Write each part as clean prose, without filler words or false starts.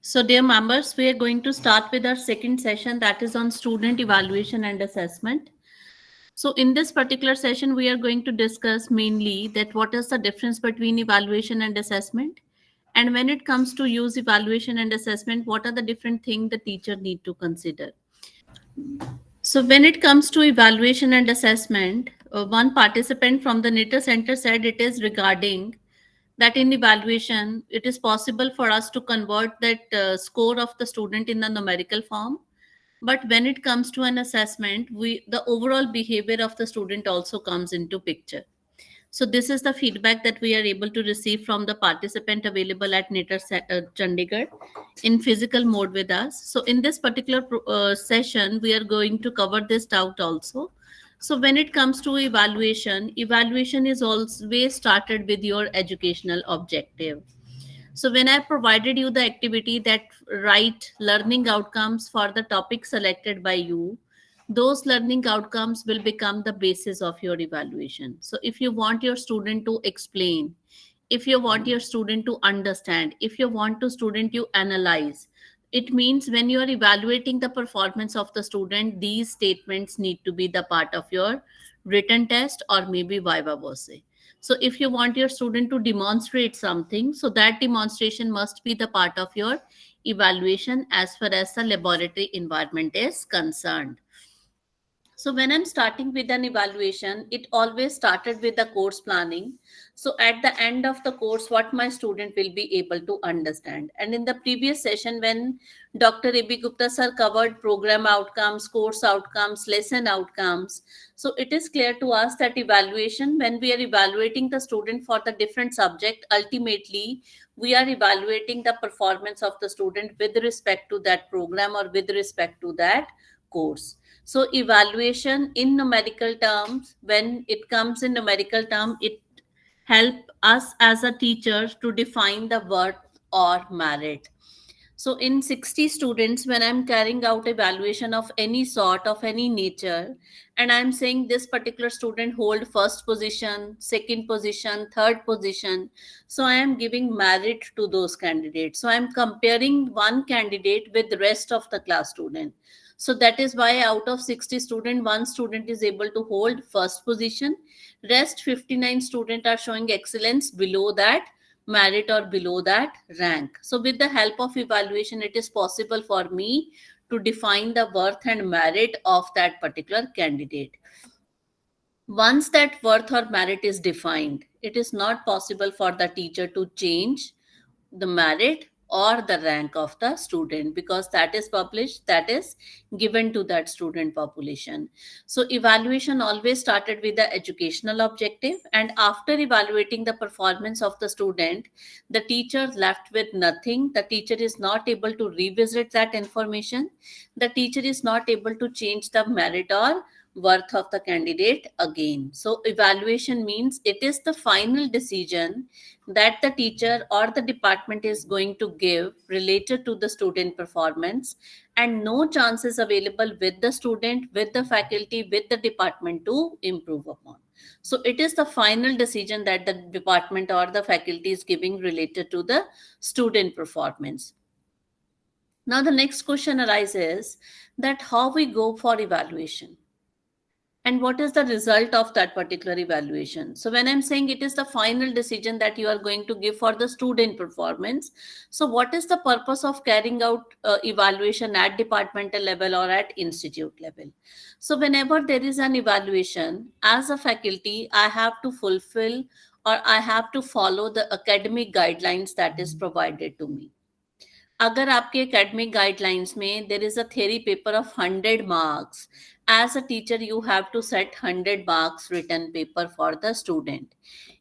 So, dear members, we are going to start with our second session, that is on student evaluation and assessment. So, in this particular session, we are going to discuss mainly that what is the difference between evaluation and assessment, and when it comes to use evaluation and assessment, what are the different things the teacher need to consider. So, when it comes to evaluation and assessment, one participant from the NITR Center said it is regarding that in evaluation it is possible for us to convert that score of the student in the numerical form, but when it comes to an assessment, we the overall behavior of the student also comes into picture. So this is the feedback that we are able to receive from the participant available at Chandigarh in physical mode with us. So in this particular session, we are going to cover this doubt also. So when it comes to evaluation, evaluation is always started with your educational objective. So when I provided you the activity that write learning outcomes for the topic selected by you, those learning outcomes will become the basis of your evaluation. So if you want your student to explain, if you want your student to understand, if you want to student to analyze, it means when you are evaluating the performance of the student, these statements need to be the part of your written test or maybe viva voce. So if you want your student to demonstrate something, so that demonstration must be the part of your evaluation as far as the laboratory environment is concerned. So when I'm starting with an evaluation, it always started with the course planning. So at the end of the course, what my student will be able to understand. And in the previous session, when Dr. Ibi Gupta sir covered program outcomes, course outcomes, lesson outcomes, so it is clear to us that evaluation, when we are evaluating the student for the different subject, ultimately we are evaluating the performance of the student with respect to that program or with respect to that course. So evaluation in numerical terms, when it comes in numerical term, it help us as a teacher to define the worth or merit. So in 60 students, when I'm carrying out evaluation of any sort, of any nature, and I'm saying this particular student hold first position, second position, third position, so I am giving merit to those candidates. So I'm comparing one candidate with the rest of the class student. So that is why out of 60 student, one student is able to hold first position. Rest 59 student are showing excellence below that merit or below that rank. So with the help of evaluation, it is possible for me to define the worth and merit of that particular candidate. Once that worth or merit is defined, it is not possible for the teacher to change the merit or the rank of the student, because that is published, that is given to that student population. So evaluation always started with the educational objective, and after evaluating the performance of the student, the teacher left with nothing. The teacher is not able to revisit that information. The teacher is not able to change the merit or worth of the candidate again. So evaluation means it is the final decision that the teacher or the department is going to give related to the student performance, and no chances available with the student, with the faculty, with the department to improve upon. So it is the final decision that the department or the faculty is giving related to the student performance. Now the next question arises that how we go for evaluation and what is the result of that particular evaluation. So when I'm saying it is the final decision that you are going to give for the student performance, so what is the purpose of carrying out evaluation at departmental level or at institute level? So whenever there is an evaluation, as a faculty I have to fulfill or I have to follow the academic guidelines that is provided to me. अगर आपके academic guidelines में there is a theory paper of 100 marks, as a teacher you have to set 100 marks written paper for the student.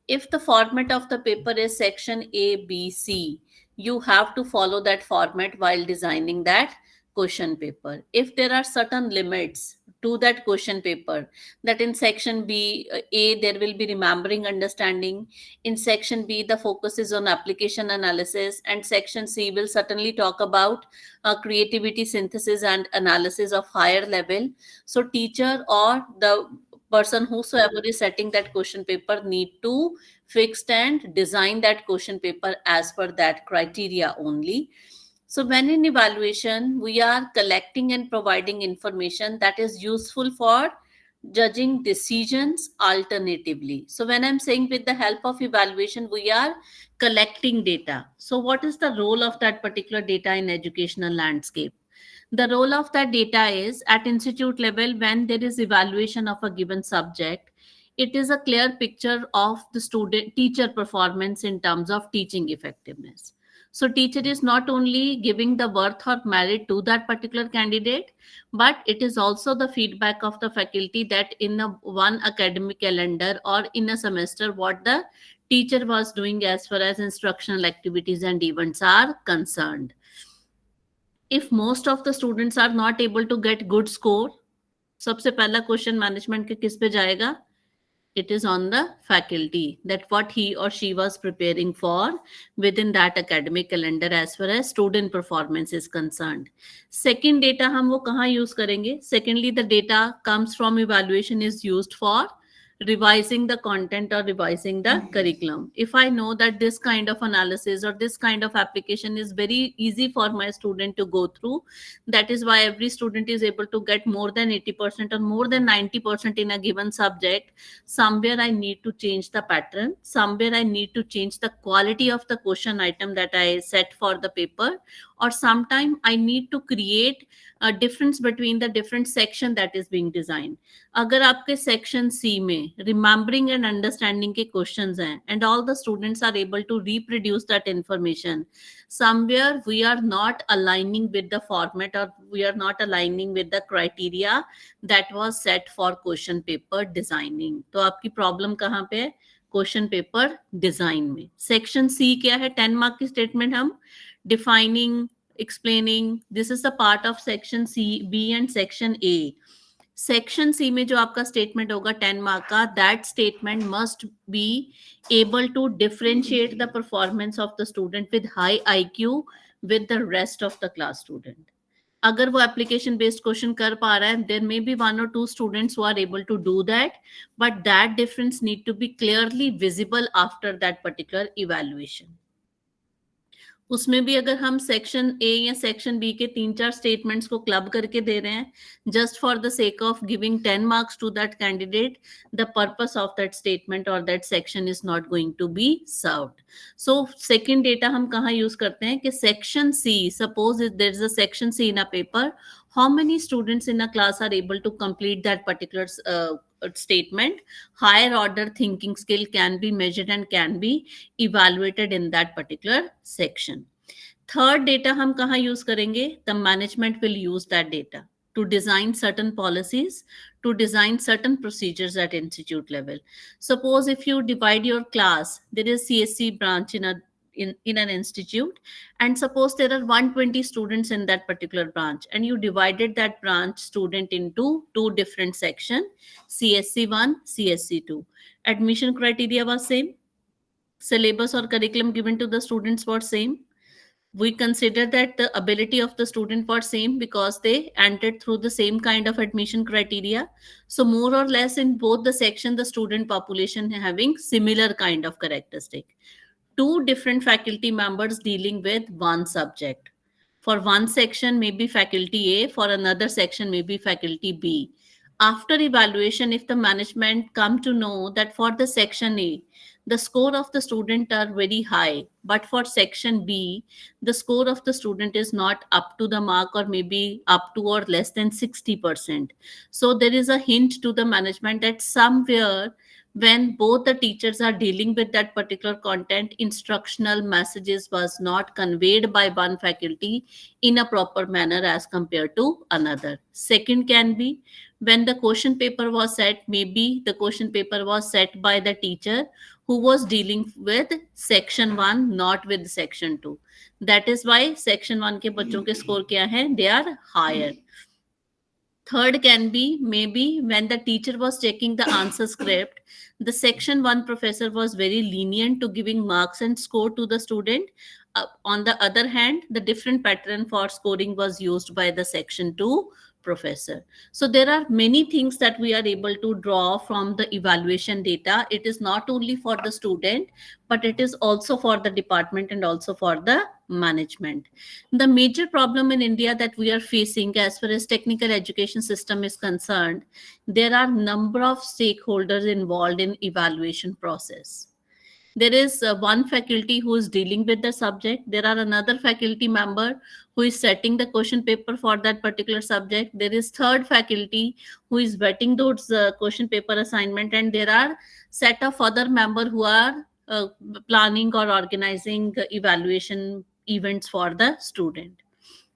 If the format of the paper is section A, B, C, you have to follow that format while designing that question paper. If there are certain limits to that question paper, that in section B, A, there will be remembering understanding. In section B, the focus is on application analysis, and section C will certainly talk about creativity, synthesis, and analysis of higher level. So, teacher or the person whosoever is setting that question paper need to fix and design that question paper as per that criteria only. So when in evaluation, we are collecting and providing information that is useful for judging decisions alternatively. So when I'm saying with the help of evaluation, we are collecting data. So what is the role of that particular data in educational landscape? The role of that data is at institute level when there is evaluation of a given subject, it is a clear picture of the student teacher performance in terms of teaching effectiveness. So teacher is not only giving the worth or merit to that particular candidate, but it is also the feedback of the faculty that in a one academic calendar or in a semester what the teacher was doing as far as instructional activities and events are concerned. If most of the students are not able to get good score, सबसे पहला question management के किस पे जाएगा? It is on the faculty that what he or she was preparing for within that academic calendar as far as student performance is concerned. Second data हम वो कहाँ use करेंगे? Secondly, the data comes from evaluation is used for revising the content or revising the curriculum. If I know that this kind of analysis or this kind of application is very easy for my student to go through, that is why every student is able to get more than 80% or more than 90% in a given subject. Somewhere I need to change the pattern, somewhere I need to change the quality of the question item that I set for the paper, or sometime I need to create a difference between the different section that is being designed. अगर आपके section C में remembering and understanding के questions हैं and all the students are able to reproduce that information, somewhere we are not aligning with the format or we are not aligning with the criteria that was set for question paper designing. तो आपकी problem कहाँ पे है? Question paper design में. Section C क्या है? 10 mark की statement हम defining, explaining, this is a part of section C, B and section A. Section C में जो आपका स्टेटमेंट होगा 10 मार्क का, that statement must be able to differentiate the performance of the student with high IQ with the rest of the class student. अगर वो application based question कर पा रहा है, there may be one or two students who are able to do that, but that difference need to be clearly visible after that particular evaluation. उसमें भी अगर हम सेक्शन ए या सेक्शन बी के 3-4 स्टेटमेंट्स को क्लब करके दे रहे हैं just for the sake of giving 10 marks to that candidate, the purpose of that statement और that section is not going to be served. So second data हम कहाँ यूज करते हैं कि section C, suppose there is a section C in a paper, how many students in a class are able to complete that particular statement, higher order thinking skill can be measured and can be evaluated in that particular section. Third data हम कहाँ use करेंगे? The management will use that data to design certain policies, to design certain procedures at institute level. Suppose if you divide your class, there is CSC branch in an institute, and suppose there are 120 students in that particular branch, and you divided that branch student into two different section, CSC1, CSC2. Admission criteria was same, syllabus or curriculum given to the students was same. We consider that the ability of the student was same because they entered through the same kind of admission criteria. So more or less in both the section, the student population having similar kind of characteristic. Two different faculty members dealing with one subject. For one section, maybe faculty A, for another section, maybe faculty B. After evaluation, if the management come to know that for the section A, the score of the student are very high, but for section B, the score of the student is not up to the mark or maybe up to or less than 60%. So there is a hint to the management that somewhere when both the teachers are dealing with that particular content, instructional messages was not conveyed by one faculty in a proper manner as compared to another. Second can be when the question paper was set, maybe the question paper was set by the teacher who was dealing with section 1, not with section 2. That is why section 1 के बच्चों के score क्या है? They are higher. Third can be maybe when the teacher was checking the answer script, the section 1 professor was very lenient to giving marks and score to the student. On the other hand, the different pattern for scoring was used by the section 2 professor. So there are many things that we are able to draw from the evaluation data. It is not only for the student, but it is also for the department and also for the management. The major problem in India that we are facing as far as technical education system is concerned, there are number of stakeholders involved in evaluation process. There is one faculty who is dealing with the subject. There are another faculty member who is setting the question paper for that particular subject. There is third faculty who is vetting those question paper assignment, and there are set of other member who are planning or organizing evaluation events for the student.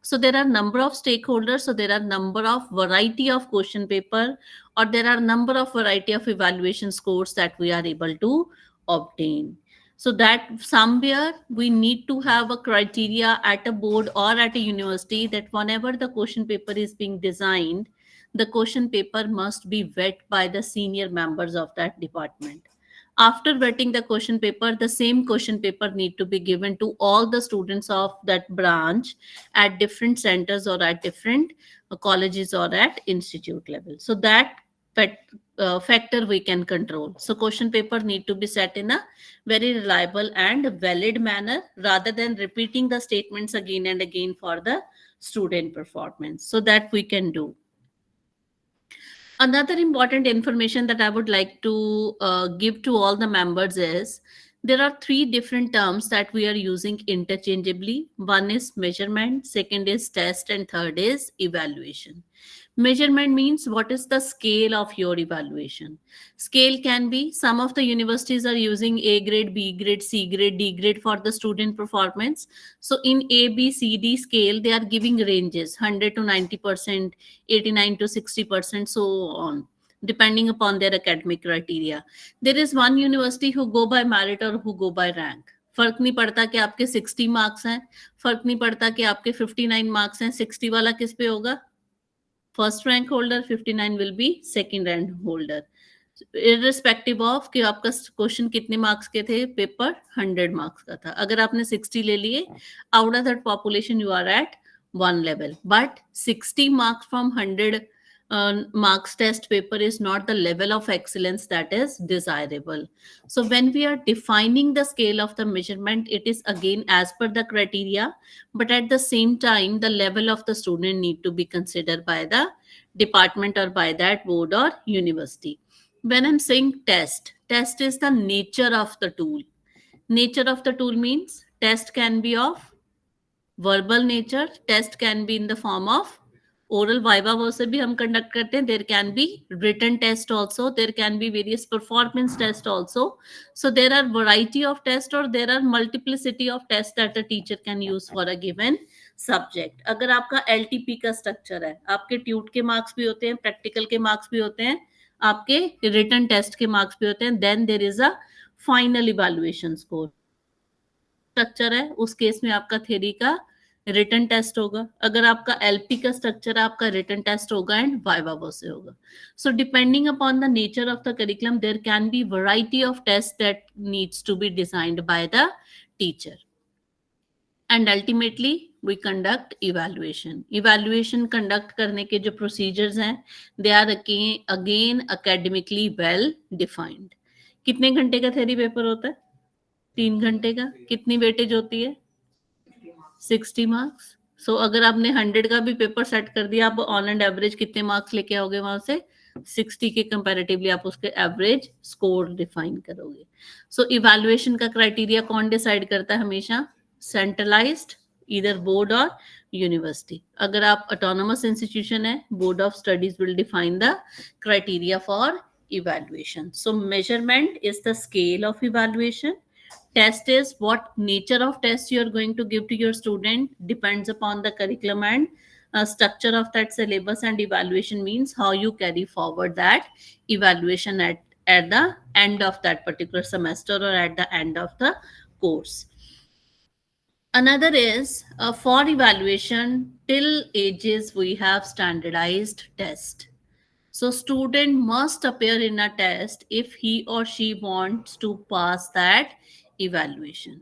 So there are number of stakeholders, so there are number of variety of question paper, or there are number of variety of evaluation scores that we are able to obtain. So that somewhere we need to have a criteria at a board or at a university that whenever the question paper is being designed, the question paper must be vet by the senior members of that department. After vetting the question paper, the same question paper need to be given to all the students of that branch at different centers or at different colleges or at institute level. So that factor we can control. So question paper need to be set in a very reliable and valid manner rather than repeating the statements again and again for the student performance. So that we can do. Another important information that I would like to give to all the members is there are three different terms that we are using interchangeably. One is measurement, second is test, and third is evaluation. Measurement means what is the scale of your evaluation. Scale can be, some of the universities are using A grade, B grade, C grade, D grade for the student performance. So in A, B, C, D scale, they are giving ranges 100 to 90%, 89 to 60%, so on, depending upon their academic criteria. There is one university who go by merit or who go by rank. फर्क नहीं पड़ता कि आपके 60 marks हैं, फर्क नहीं पड़ता कि आपके 59 मार्क्स हैं, 60 वाला किस पे होगा? First rank holder, 59 will be second rank holder, irrespective of कि आपका क्वेश्चन कितने मार्क्स के थे, पेपर 100 मार्क्स का था. अगर आपने 60 ले लिए, out of that population you are at one level, but 60 marks from 100 marks test paper is not the level of excellence that is desirable. So when we are defining the scale of the measurement, it is again as per the criteria, but at the same time the level of the student need to be considered by the department or by that board or university. When I'm saying test is the nature of the tool. Nature of the tool means test can be of verbal nature, test can be in the form of oral, viva versa भी हम conduct करते हैं. There can be written test also, there can be various performance test also. So there are variety of test or there are multiplicity of tests that a teacher can use for a given subject. अगर आपका LTP का structure है, आपके tweet के marks भी होते हैं, practical के marks भी होते हैं, आपके written test के marks भी होते हैं, then there is a final evaluation score. Structure है उस केस में आपका थ्योरी का रिटन टेस्ट होगा. अगर आपका एलपी का स्ट्रक्चर है, आपका रिटन टेस्ट होगा एंड वाइवा वर्सा होगा. So depending upon the nature of the curriculum, there can be variety of test that needs to be designed by the teacher. And ultimately we conduct evaluation. Evaluation conduct करने के जो procedures हैं, they are again academically well defined. कितने घंटे का theory paper होता है? 3 घंटे का. कितनी वेटेज होती है? 60 मार्क्स. सो अगर आपने 100 का भी पेपर सेट कर दिया, आप ऑन एंड एवरेज कितने मार्क्स लेके आओगे वहां से? 60 के कंपैरेटिवली आप उसके एवरेज स्कोर डिफाइन करोगे. सो इवैल्यूएशन का क्राइटेरिया कौन डिसाइड करता है? हमेशा सेंट्रलाइज्ड, ईदर बोर्ड और यूनिवर्सिटी. अगर आप ऑटोनोमस इंस्टीट्यूशन है, board of studies will define the criteria for evaluation. So measurement is the scale of evaluation. Test is what nature of test you are going to give to your student, depends upon the curriculum and structure of that syllabus, and evaluation means how you carry forward that evaluation at the end of that particular semester or at the end of the course. Another is for evaluation till ages we have standardized test. So student must appear in a test if he or she wants to pass that evaluation.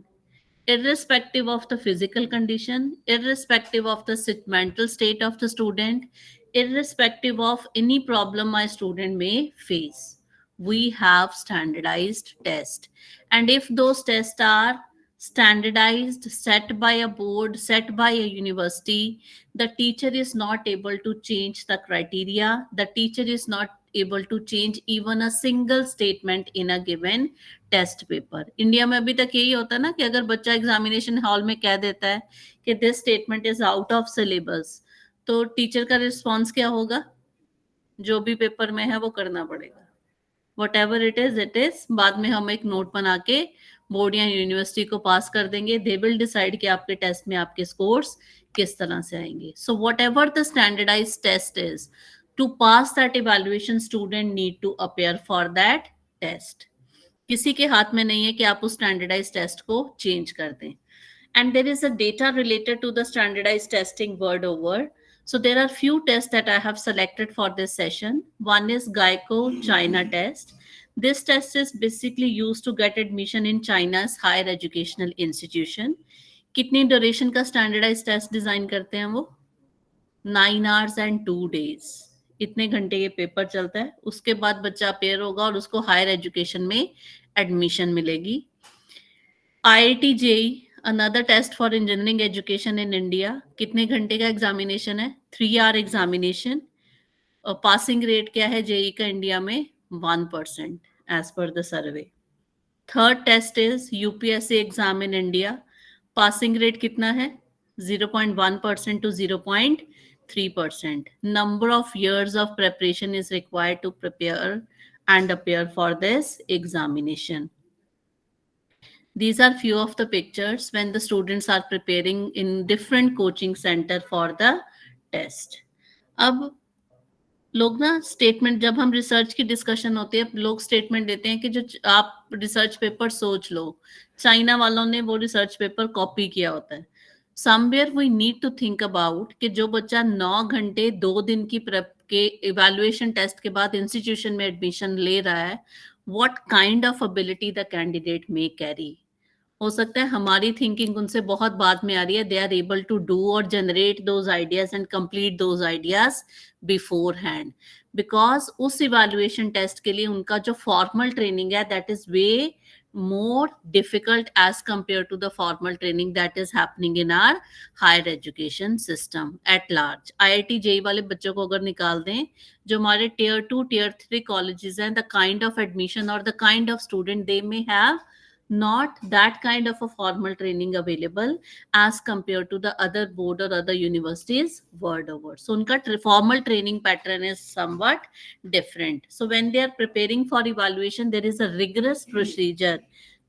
Irrespective of the physical condition, irrespective of the mental state of the student, irrespective of any problem my student may face. We have standardized tests. And if those tests are standardized, set by a board, set by a university, the teacher is not able to change the criteria. The teacher is not able to change even a single statement in a given test paper. India में अभी तक यही होता है ना कि अगर बच्चा एग्जामिनेशन हॉल में कह देता है कि this statement is out of syllabus, तो टीचर का रिस्पॉन्स क्या होगा? जो भी पेपर में है वो करना पड़ेगा. What ever it is. बाद में हम एक नोट बना के बोर्ड या यूनिवर्सिटी को पास कर देंगे. दे विल डिसाइड कि आपके टेस्ट में आपके स्कोर्स किस तरह से आएंगे. So whatever the standardise test is, to pass that evaluation student need to appear for that test. किसी के हाथ में नहीं है कि आप उस स्टैंडर्डाइज टेस्ट को चेंज कर दें. And there is a data related to the standardized testing world over. So there are few tests that I have selected for this session. One is Geico China test. This test is basically used to get admission in China's higher educational institution. कितनी duration का standardized test design करते हैं वो? 9 hours and 2 days. इतने घंटे ये paper चलता है. उसके बाद बच्चा अपेयर होगा और उसको हायर एजुकेशन में एडमिशन मिलेगी. IIT JEE, another test for engineering education in India. कितने घंटे का एग्जामिनेशन है? 3 hour एग्जामिनेशन. और पासिंग रेट क्या है जेई का इंडिया में? 1% as per the survey. Third test is UPSC exam in India. Passing rate कितना है? 0.1% to 0.3%. Number of years of preparation is required to prepare and appear for this examination. These are few of the pictures when the students are preparing in different coaching center for the test. अब लोग ना statement, जब हम research की discussion होती है, लोग statement देते हैं कि जो आप रिसर्च पेपर सोच लो, चाइना वालों ने वो रिसर्च पेपर कॉपी किया होता है. Somewhere we need to think about कि जो बच्चा 9 घंटे 2 दिन की प्रेप के इवैल्यूएशन टेस्ट के बाद इंस्टीट्यूशन में एडमिशन ले रहा है, what kind of ability the candidate may carry. हो सकता है हमारी थिंकिंग उनसे बहुत बाद में आ रही है. They are able to do और generate those ideas and complete those ideas beforehand, because उस इवैल्यूएशन टेस्ट के लिए उनका जो फॉर्मल ट्रेनिंग है that is way more difficult as compared to the formal training that is happening in our higher education system at large. IIT JEE वाले बच्चों को अगर निकाल दें, जो हमारे tier 2 tier 3 colleges हैं, the kind of admission or the kind of student they may have, not that kind of a formal training available as compared to the other board or other universities world over. So unka formal training pattern is somewhat different. So when they are preparing for evaluation, there is a rigorous procedure.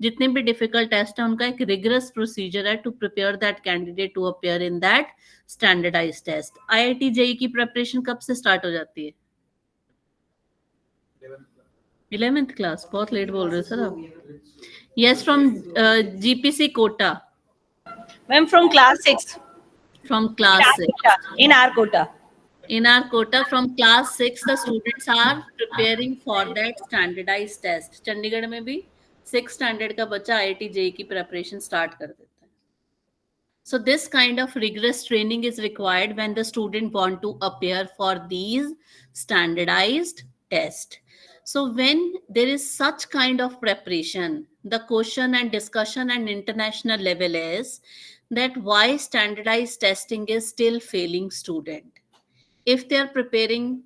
जितने भी difficult test है उनका एक rigorous procedure है to prepare that candidate to appear in that standardise test. IIT JEE की preparation कब से start हो जाती है? 11th class. बहुत लेट बोल रहे हो सर आप. Yes, from GPC quota. Ma'am, from class 6. From class 6. In our quota. In our quota, from class 6, the students are preparing for that standardized test. Chandigarh में भी 6th standard का बच्चा IIT JEE की preparation start कर देता है. So this kind of rigorous training is required when the student want to appear for these standardized tests. So when there is such kind of preparation, the question and discussion and international level is that why standardized testing is still failing student. If they are preparing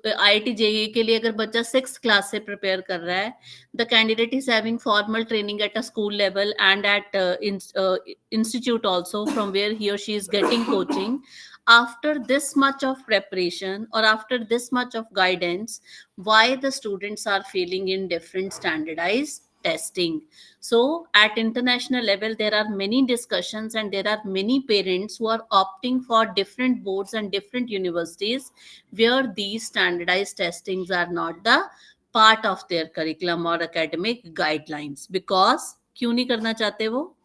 IIT JEE के लिए, अगर बच्चा 6th class से prepare कर रहा है, the candidate is having formal training at a school level and at institute also from where he or she is getting coaching. After this much of preparation or after this much of guidance, why the students are failing in different standardized testing? So at international level, there are many discussions and there are many parents who are opting for different boards and different universities where these standardized testings are not the part of their curriculum or academic guidelines. Because क्यों नहीं करना चाहते वो?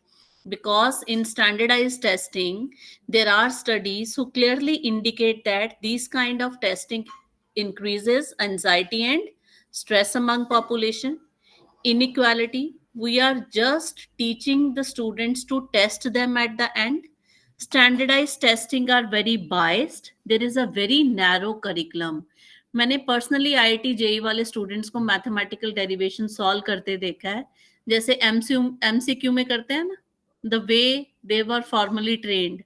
Because in standardized testing, there are studies who clearly indicate that these kind of testing increases anxiety and stress among population, inequality. We are just teaching the students to test them at the end. Standardized testing are very biased. There is a very narrow curriculum. मैंने personally IIT JEE वाले students को mathematical derivation solve करते देखा है, जैसे MCQ में करते हैं ना, the way they were formally trained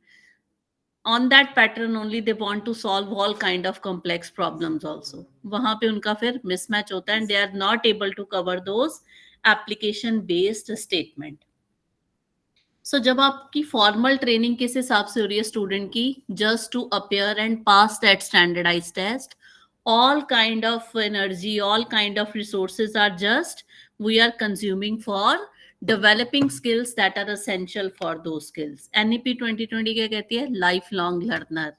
on that pattern only they want to solve all kind of complex problems also. वहां पे उनका फिर mismatch होता है and they are not able to cover those application based statement. So जब आपकी formal training किस हिसाब से हो रही है स्टूडेंट की, just to appear and pass that standardise test, all kind of energy, all kind of resources are just we are consuming for developing skills that are essential for those skills. NEP 2020 क्या कहती है? Lifelong learner.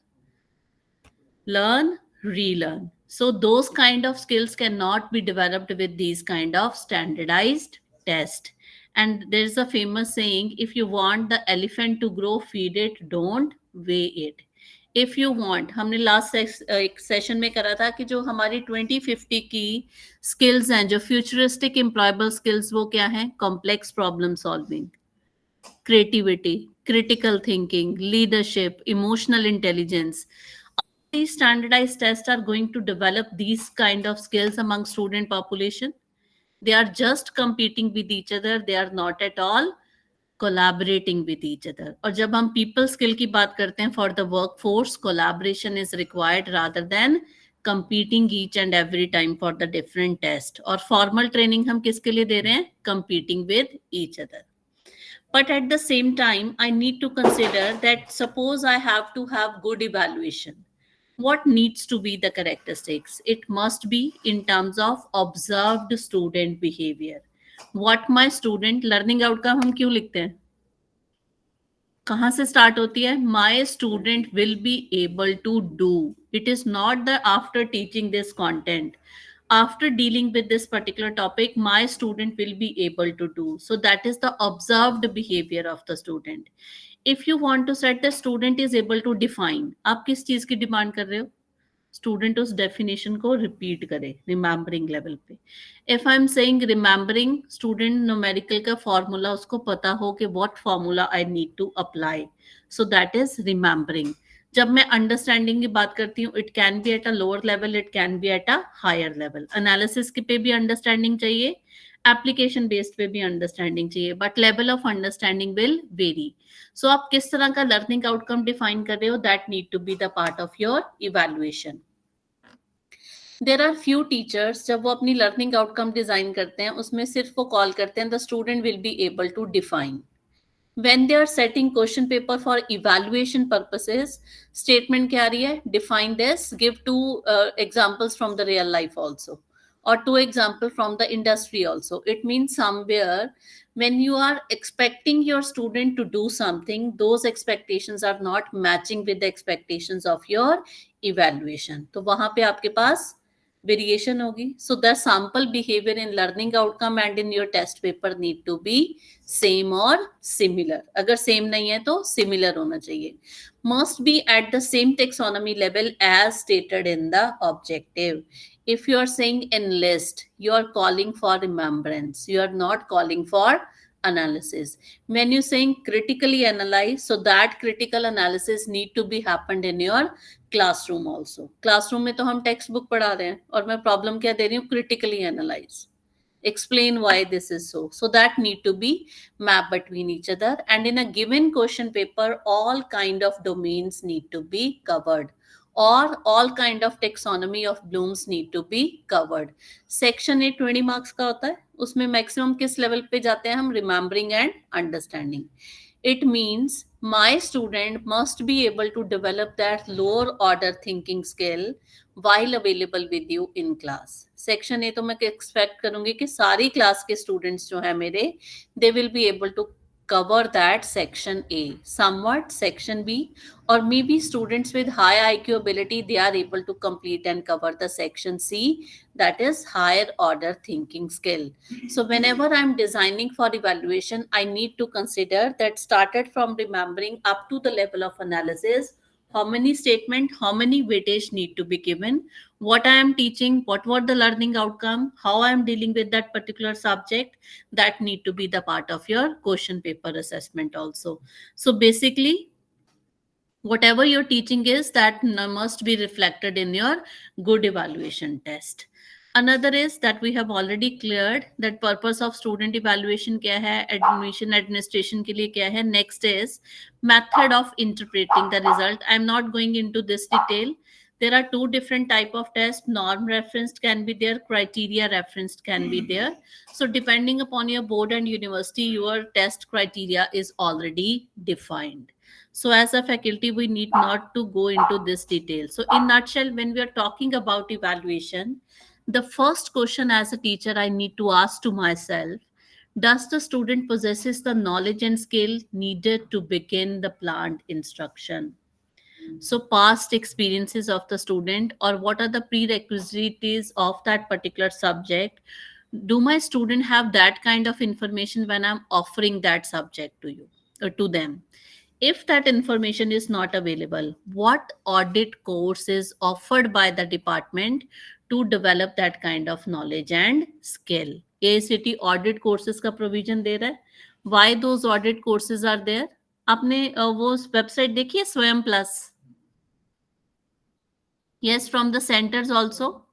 Learn, relearn. So those kind of skills cannot be developed with these kind of standardized test. And there's a famous saying, if you want the elephant to grow, feed it, don't weigh it. If you want, हमने last एक session में करा था कि जो हमारी 2050 की skills हैं, जो फ्यूचरिस्टिक एम्प्लॉयबल स्किल्स, वो क्या हैं? Complex problem solving, creativity, critical thinking, leadership, emotional intelligence. These standardized tests are going to develop these kind of skills among student population. They are just competing with each other. They are not at all collaborating with each other. और जब हम people skill की बात करते हैं for the workforce, collaboration is required rather than competing each and every time for the different test. और formal training हम किसके लिए दे रहे हैं? Competing with each other. But at the same time, I need to consider that suppose I have to have good evaluation. What needs to be the characteristics? It must be in terms of observed student behavior. What my student learning outcome हम क्यों लिखते हैं? कहाँ से start होती है? My student will be able to do. It is not the after teaching this content. After dealing with this particular topic, my student will be able to do. So that is the observed behavior of the student. If you want to set the student is able to define, आप किस चीज की demand कर रहे हो? Student उस definition को repeat करे रिमेम्बरिंग लेवल पे. If I am saying remembering, student numerical का फॉर्मूला उसको पता हो कि what formula I need to apply, so that is remembering. जब मैं अंडरस्टैंडिंग की बात करती हूँ, it can be at a lower level, it can be at a higher level. Analysis पे भी अंडरस्टैंडिंग चाहिए, एप्लीकेशन बेस्ड पे भी अंडरस्टैंडिंग चाहिए, but level of understanding will vary. So आप किस तरह का लर्निंग आउटकम डिफाइन कर रहे हो, that need to be the part of your evaluation. There are few teachers, जब वो अपनी लर्निंग आउटकम डिजाइन करते हैं, उसमें सिर्फ वो कॉल करते हैं the student will be able to define. When they are setting question paper for evaluation purposes, statement क्या आ रही है? Define this, give two examples from the real life also, or two example from the industry also. It means somewhere when you are expecting your student to do something, those expectations are not matching with the expectations of your evaluation. तो वहां पे आपके पास variation होगी. So the sample behaviour in learning outcome and in your test paper need to be same or similar. अगर same नहीं है तो सिमिलर होना चाहिए. Must be at the same taxonomy level as stated in the objective. If you are saying enlist, you are calling for remembrance, you are not calling for analysis. When you saying critically analyze, so that critical analysis need to be happened in your classroom also. Classroom में तो हम text book पढ़ा रहे हैं और मैं problem क्या दे रही हूँ? Critically analyse, explain why this is so. So that need to be mapped between each other, and in a given question paper all kind of domains need to be covered, or all kind of taxonomy of Bloom's need to be covered. Section 8 20 marks का होता है, उसमें maximum किस level पे जाते हैं हम? Remembering and understanding. It means my student must be able to develop that lower order thinking skill while available with you in class. Section A तो मैं expect करूंगी कि सारी class के students जो है मेरे, they will be able to cover that section A. Somewhat section B, or maybe students with high IQ ability, they are able to complete and cover the section C, that is higher order thinking skill. So whenever I'm designing for evaluation, I need to consider that started from remembering up to the level of analysis, how many statement, how many weightage need to be given, what I am teaching, what were the learning outcome, how I am dealing with that particular subject, that need to be the part of your question paper assessment also. So basically Whatever your teaching is, that must be reflected in your good evaluation test. Another is that we have already cleared that purpose of student evaluation kya hai, admission administration ke liye kya hai. Next is method of interpreting the result. I'm not going into this detail. There are two different type of tests. Norm referenced can be there, criteria referenced can be there. So depending upon your board and university, your test criteria is already defined. So as a faculty, we need not to go into this detail. So in nutshell, when we are talking about evaluation, the first question as a teacher I need to ask to myself, does the student possesses the knowledge and skill needed to begin the planned instruction? So past experiences of the student, or what are the prerequisites of that particular subject? Do my student have that kind of information when I'm offering that subject to you or to them? If that information is not available, what audit course is offered by the department to develop that kind of knowledge and skill? AICT audit courses का provision दे रहा है. Why those audit courses are there? आपने वो website देखी है स्वयं plus? Yes, from the centers also.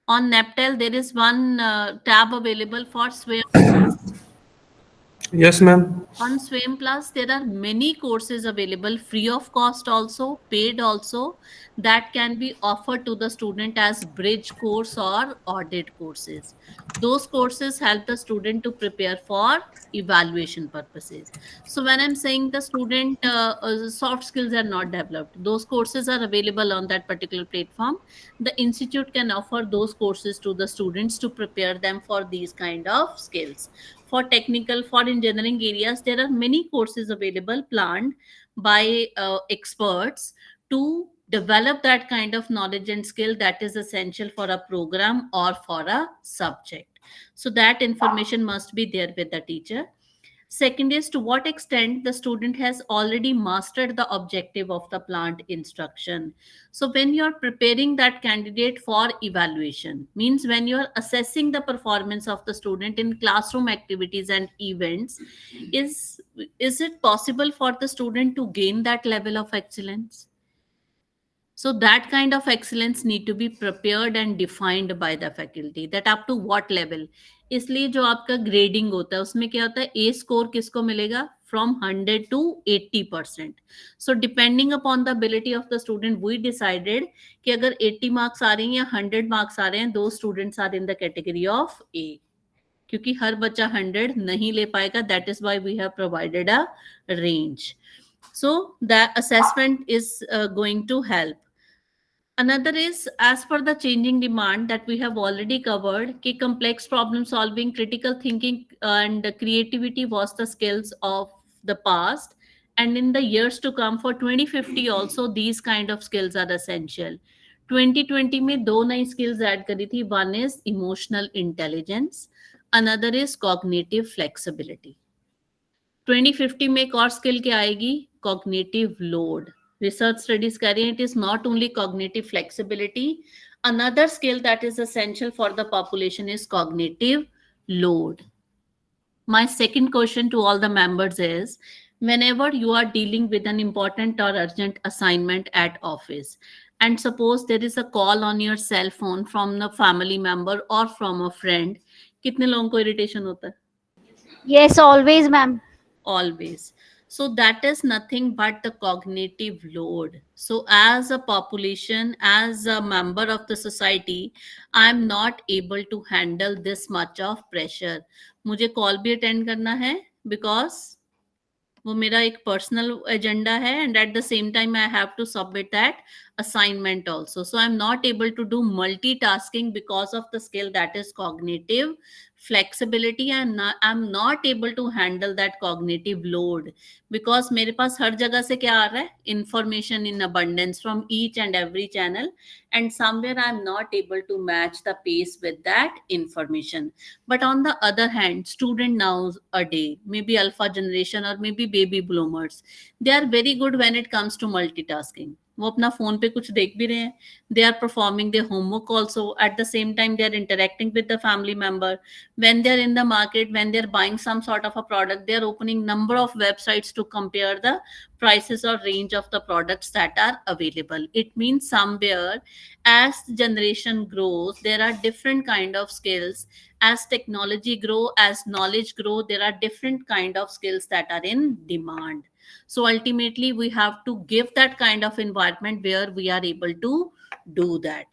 On NAPTEL, there is one tab available for Swayam. Yes, ma'am. On Swayam Plus, there are many courses available, free of cost also, paid also, that can be offered to the student as bridge course or audit courses. Those courses help the student to prepare for evaluation purposes. So when I'm saying the student soft skills are not developed, those courses are available on that particular platform. The institute can offer those courses to the students to prepare them for these kind of skills. For technical, for engineering areas, there are many courses available planned by experts to develop that kind of knowledge and skill that is essential for a program or for a subject. So that information must be there with the teacher. Second is to what extent the student has already mastered the objective of the planned instruction. So when you're preparing that candidate for evaluation, means when you're assessing the performance of the student in classroom activities and events, is is it possible for the student to gain that level of excellence? So that kind of excellence need to be prepared and defined by the faculty, that up to what level. इसलिए जो आपका grading होता है उसमें क्या होता है, ए score किसको मिलेगा, from 100 to 80%. So depending upon the ability of the student we decided कि अगर 80 मार्क्स आ रहे हैं या 100 मार्क्स आ रहे हैं, दो students are in the category of A, क्योंकि हर बच्चा 100 नहीं ले पाएगा. That is why we have provided a range. So the assessment is going to help. Another is as per the changing demand that we have already covered, कि complex problem solving, critical thinking, and creativity was the skills of the past. And in the years to come for 2050 also, these kind of skills are essential. 2020 में दो नई skills add करी थी. One is emotional intelligence, another is cognitive flexibility. 2050 में एक और skill क्या आएगी, कॉग्निटिव लोड. रिसर्च स्टडीज कह रही हैं it is not only cognitive flexibility, another skill that is essential for the population is cognitive load. My second question to all the members is, whenever you are dealing with an important or urgent assignment at office, and suppose there is a call on your cell phone from a family member or from a friend, कितने लोगों को irritation होता है? Yes, always, ma'am. Always. So that is nothing but the cognitive load. So as a population, as a member of the society, I'm not able to handle this much of pressure. मुझे call भी attend करना है because वो मेरा एक personal agenda है, and at the same time I have to submit that assignment also. So I'm not able to do multitasking because of the skill that is cognitive flexibility, and I'm not able to handle that cognitive load because मेरे पास हर जगह से क्या आ रहा है, information in abundance from each and every channel, and somewhere I'm not able to match the pace with that information. But on the other hand, student nowadays, maybe alpha generation or maybe baby bloomers, they are very good when it comes to multitasking. वो अपना phone पे कुछ देख भी रहे हैं. They are performing their homework also. At the same time, they are interacting with the family member. When they are in the market, when they are buying some sort of a product, they are opening number of websites to compare the prices or range of the products that are available. It means somewhere, as generation grows, there are different kind of skills. As technology grow, as knowledge grow, there are different kind of skills that are in demand. So ultimately, we have to give that kind of environment where we are able to do that.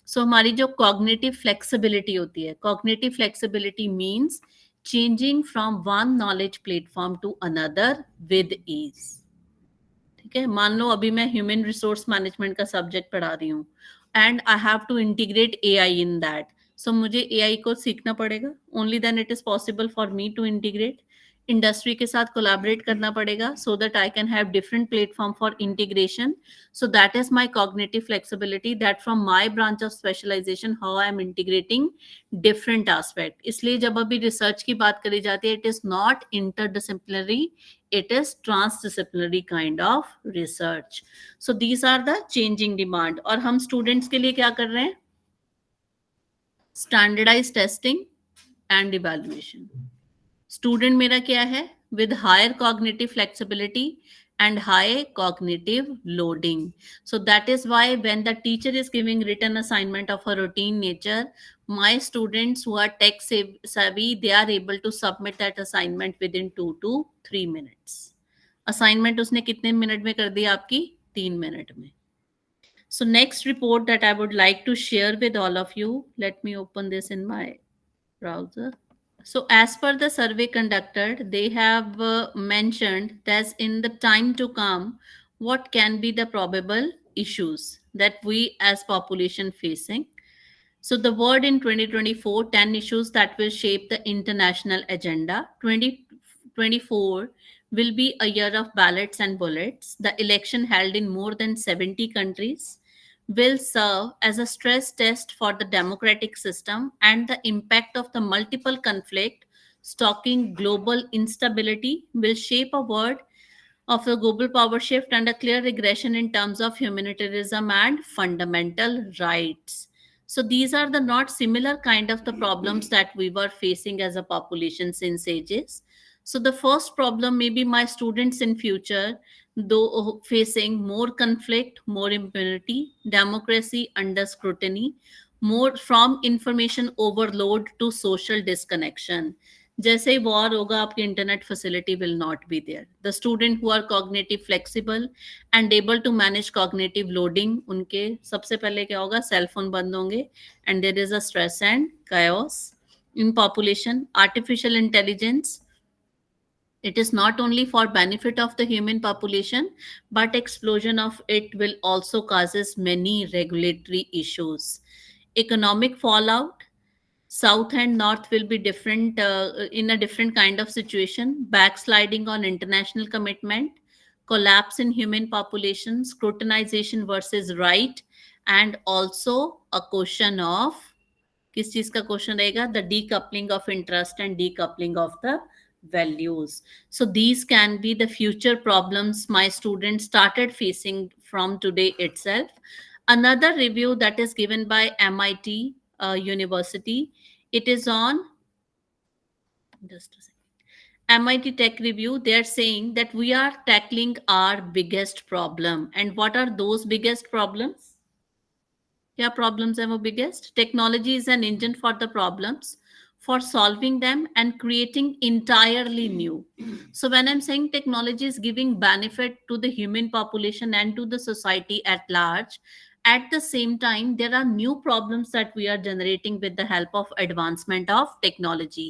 So हमारी जो cognitive flexibility होती है, cognitive flexibility means changing from one knowledge platform to another with ease. ठीक है, मान लो अभी मैं ह्यूमन रिसोर्स मैनेजमेंट का सब्जेक्ट पढ़ा रही हूँ and I have to integrate AI in that. So मुझे एआई को सीखना पड़ेगा. Only then it is possible for me to integrate. Industry के साथ कोलैबोरेट करना पड़ेगा so that I can have different platform for integration. So that is my cognitive flexibility, that from my branch of specialisation how I am integrating different aspect. इसलिए जब अभी research की बात करी जाती है, it is not interdisciplinary, it is transdisciplinary kind of research. So these are the changing demand. और हम students के लिए क्या कर रहे हैं? Standardized testing and evaluation. Student मेरा क्या है? With higher cognitive flexibility and high cognitive loading. So that is why when the teacher is giving written assignment of a routine nature, my students who are tech savvy, they are able to submit that assignment within 2 to 3 minutes. Assignment उसने कितने minute में कर दिया आपकी? 3 minute में. So next report that I would like to share with all of you, let me open this in my browser. So as per the survey conducted, they have mentioned that in the time to come, what can be the probable issues that we as population facing. So the word in 2024, 10 issues that will shape the international agenda. 2024 will be a year of ballots and bullets. The election held in more than 70 countries will serve as a stress test for the democratic system, and the impact of the multiple conflict stalking global instability will shape a world of the global power shift and a clear regression in terms of humanitarianism and fundamental rights. So these are the not similar kind of the problems that we were facing as a population since ages. So the first problem may be my students in future, though facing more conflict, more impunity, democracy under scrutiny, more from information overload to social disconnection. जैसे ही war होगा, आपकी internet facility will not be there. The student who are cognitive flexible and able to manage cognitive loading, उनके सबसे पहले क्या होगा? Cell phone बंद होंगे and there is a stress and chaos in population. Artificial intelligence, it is not only for benefit of the human population, but explosion of it will also causes many regulatory issues. Economic fallout, South and North will be different in a different kind of situation. Backsliding on international commitment, collapse in human population, scrutinization versus right, and also a question of किस चीज का question रहेगा? The decoupling of interest and decoupling of the values. So these can be the future problems my students started facing from today itself. Another review that is given by MIT University, it is on, just a second, MIT Tech Review. They're saying that we are tackling our biggest problem. And what are those biggest problems? क्या problems हैं वो biggest? Technology is an engine for the problems, for solving them and creating entirely new. So when I'm saying technology is giving benefit to the human population and to the society at large, at the same time there are new problems that we are generating with the help of advancement of technology,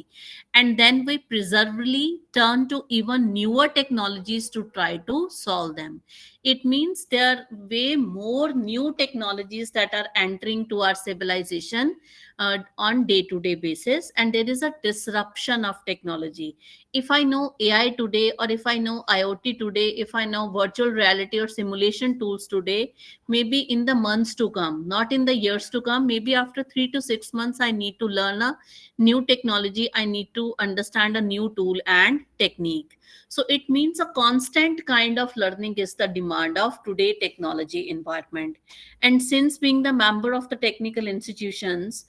and then we preservedly turn to even newer technologies to try to solve them. It means there are way more new technologies that are entering to our civilization, on day-to-day basis, and there is a disruption of technology. If I know AI today, or if I know IoT today, if I know virtual reality or simulation tools today, maybe in the months to come, not in the years to come, maybe after 3 to 6 months, I need to learn a new technology, I need to understand a new tool and technique. So it means a constant kind of learning is the demand of today technology environment. And since being the member of the technical institutions,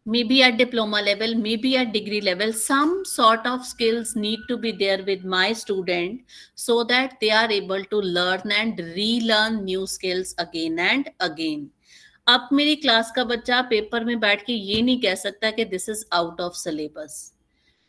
maybe at diploma level, maybe at degree level, some sort of skills need to be there with my student, so that they are able to learn and relearn new skills again and again. अब मेरी class का बच्चा paper में बैठ के ये नहीं कह सकता कि this is out of syllabus.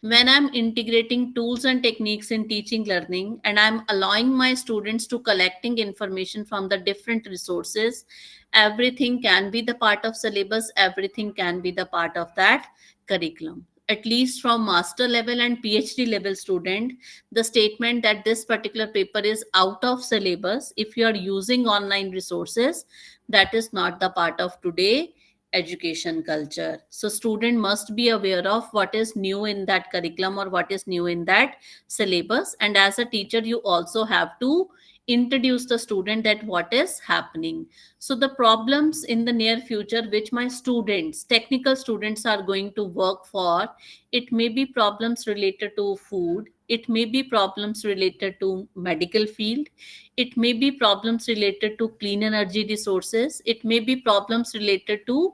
When I'm integrating tools and techniques in teaching learning, and I'm allowing my students to collecting information from the different resources, everything can be the part of syllabus, everything can be the part of that curriculum. At least from master level and PhD level student, the statement that this particular paper is out of syllabus, if you are using online resources, that is not the part of today education culture. So student must be aware of what is new in that curriculum or what is new in that syllabus. And as a teacher, you also have to introduce the student that what is happening. So the problems in the near future which my students, technical students, are going to work for, it may be problems related to food, it may be problems related to medical field, it may be problems related to clean energy resources, it may be problems related to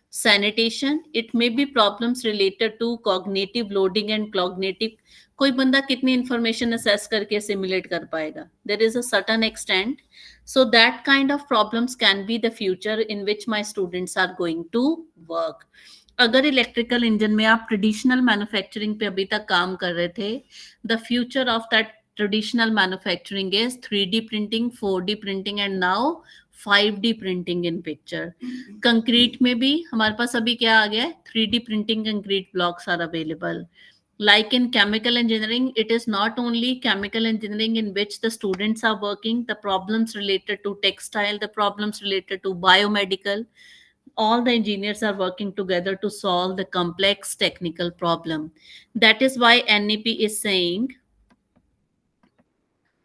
sanitation, it may be problems related to cognitive loading and cognitive. कोई बंदा कितनी information assess करके simulate कर पाएगा? There is a certain extent. So that kind of problems can be the future in which my students are going to work. अगर electrical engine में आप traditional manufacturing पे अभी तक काम कर रहे थे, the future of that traditional manufacturing is 3D printing, 4D printing and now 5D printing in picture. Concrete में भी हमारे पास अभी क्या आ गया है? 3D printing concrete blocks are available. Like in chemical engineering, it is not only chemical engineering in which the students are working, the problems related to textile, the problems related to biomedical, all the engineers are working together to solve the complex technical problem. That is why NEP is saying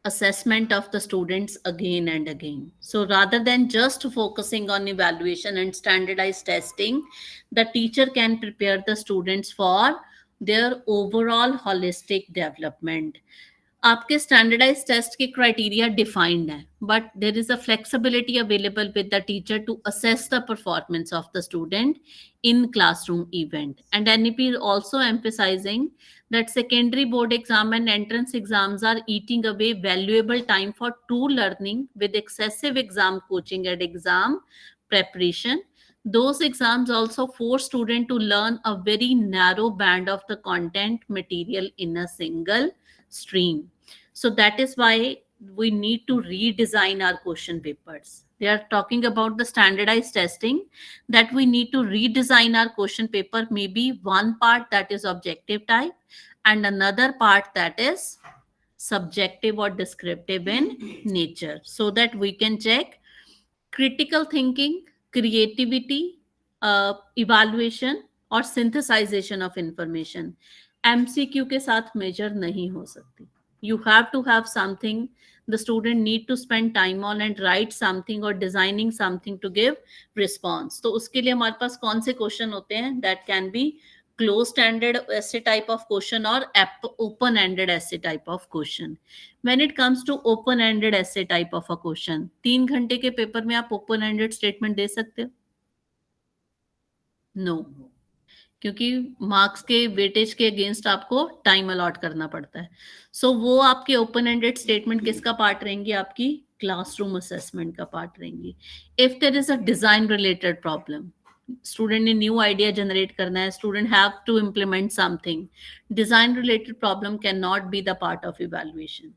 assessment of the students again and again. So rather than just focusing on evaluation and standardized testing, the teacher can prepare the students for their overall holistic development. आपके standardise test के criteria defined है, but there is a flexibility available with the teacher to assess the performance of the student in classroom event. And NEP is also emphasizing that secondary board exam and entrance exams are eating away valuable time for true learning with excessive exam coaching and exam preparation. Those exams also force students to learn a very narrow band of the content material in a single stream. So that is why we need to redesign our question papers. They are talking about the standardized testing, that we need to redesign our question paper, maybe one part that is objective type and another part that is subjective or descriptive in nature, so that we can check critical thinking, creativity, evaluation और synthesization of information. MCQ के साथ measure नहीं हो सकती. You have to have something the student need to spend time on and write something or designing something to give response. तो उसके लिए हमारे पास कौन से क्वेश्चन होते हैं? That can be closed ended essay type of question or open ended essay type of question. When it comes to open ended essay type of a question, 3 घंटे के पेपर में आप open ended statement दे सकते हो? No. क्योंकि marks के weightage के against आपको टाइम अलॉट करना पड़ता है. सो वो आपके ओपन एंडेड स्टेटमेंट किसका पार्ट रहेंगी? आपकी क्लासरूम असेसमेंट का पार्ट रहेंगी. If there is a design related problem, student ने न्यू आइडिया जनरेट करना है, student have to implement something, design related problem can not be the part of evaluation,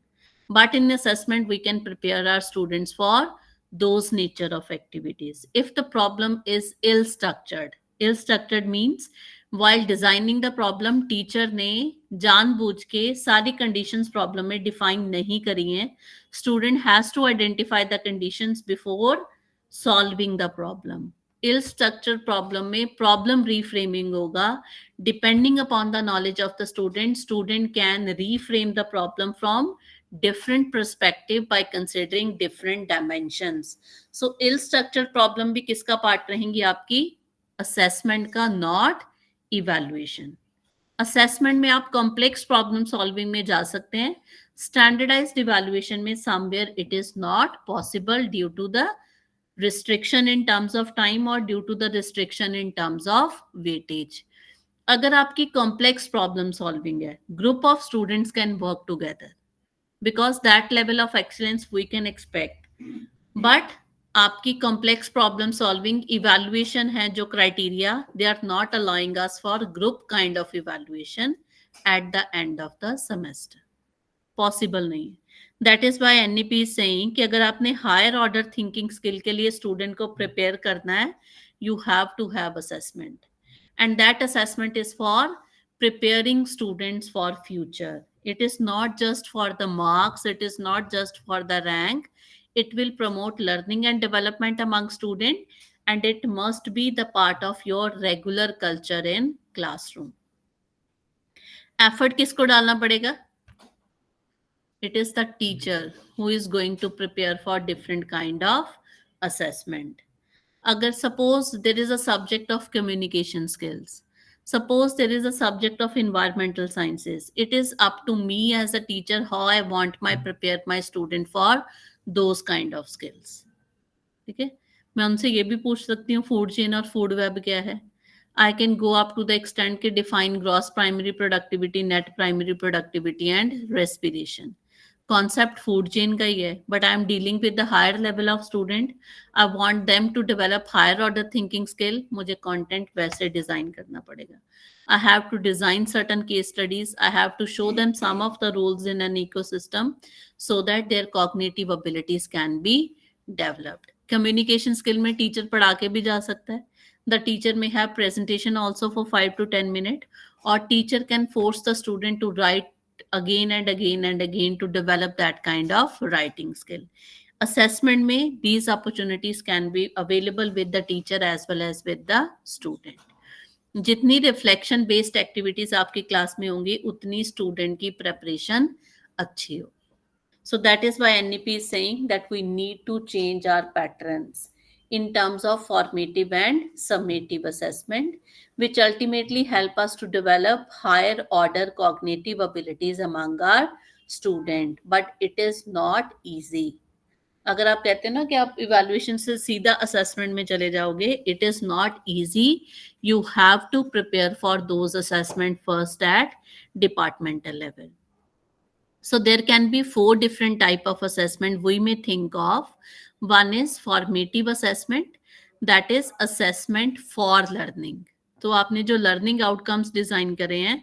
but in assessment we can prepare our students for those nature of activities. If the problem is ill structured means while designing the problem teacher ने जानबूझ के सारी conditions problem में define नहीं करी हैं. Student has to identify the conditions before solving the problem. Ill structure problem में problem reframing होगा. Depending upon the knowledge of the student can reframe the problem from different perspective by considering different dimensions. So ill structured problem भी किसका part रहेंगी आपकी? assessment का, not evaluation. assessment में आप complex problem solving में जा सकते हैं. standardized evaluation में somewhere it is not possible due to the restriction in terms of time or due to the restriction in terms of weightage. अगर आपकी complex problem solving है, group of students can work together because that level of excellence we can expect. But आपकी complex problem solving evaluation है जो criteria, they are not allowing us for group kind of evaluation at the end of the semester. Possible नहीं. That is why NEP is saying कि अगर आपने higher order thinking skill के लिए student को prepare करना है, you have to have assessment. And that assessment is for preparing students for future. It is not just for the marks, it is not just for the rank. It will promote learning and development among students, and it must be the part of your regular culture in classroom. Effort किसको डालना पड़ेगा? It is the teacher who is going to prepare for different kind of assessment. Agar suppose there is a subject of communication skills, suppose there is a subject of environmental sciences, it is up to me as a teacher how I want prepare my student for those kind of skills. ठीक है, मैं उनसे ये भी पूछ सकती हूँ food chain और फूड वेब क्या है. I can go up to the extent के define gross primary productivity, net primary productivity and respiration. Concept food chain का ही है, but I am dealing with the higher level of student. I want them to develop higher order thinking skill. मुझे content वैसे design करना पड़ेगा. I have to design certain case studies. I have to show them some of the rules in an ecosystem so that their cognitive abilities can be developed. Communication skill में teacher पढ़ा के भी जा सकता है. The teacher may have presentation also for 5 to 10 minutes, or teacher can force the student to write again and again and again to develop that kind of writing skill. Assessment में these opportunities can be available with the teacher as well as with the student. जितनी reflection based activities आपकी class में होंगी उतनी student की preparation अच्छी हो. So that is why NEP is saying that we need to change our patterns in terms of formative and summative assessment, which ultimately help us to develop higher order cognitive abilities among our student. But it is not easy. अगर आप कहते हैं ना कि आप evaluation से सीधा assessment में चले जाओगे, it is not easy. You have to prepare for those assessment first at departmental level. So there can be 4 different type of assessment we may think of. One is formative assessment, that is assessment for learning. तो आपने जो learning outcomes design करे हैं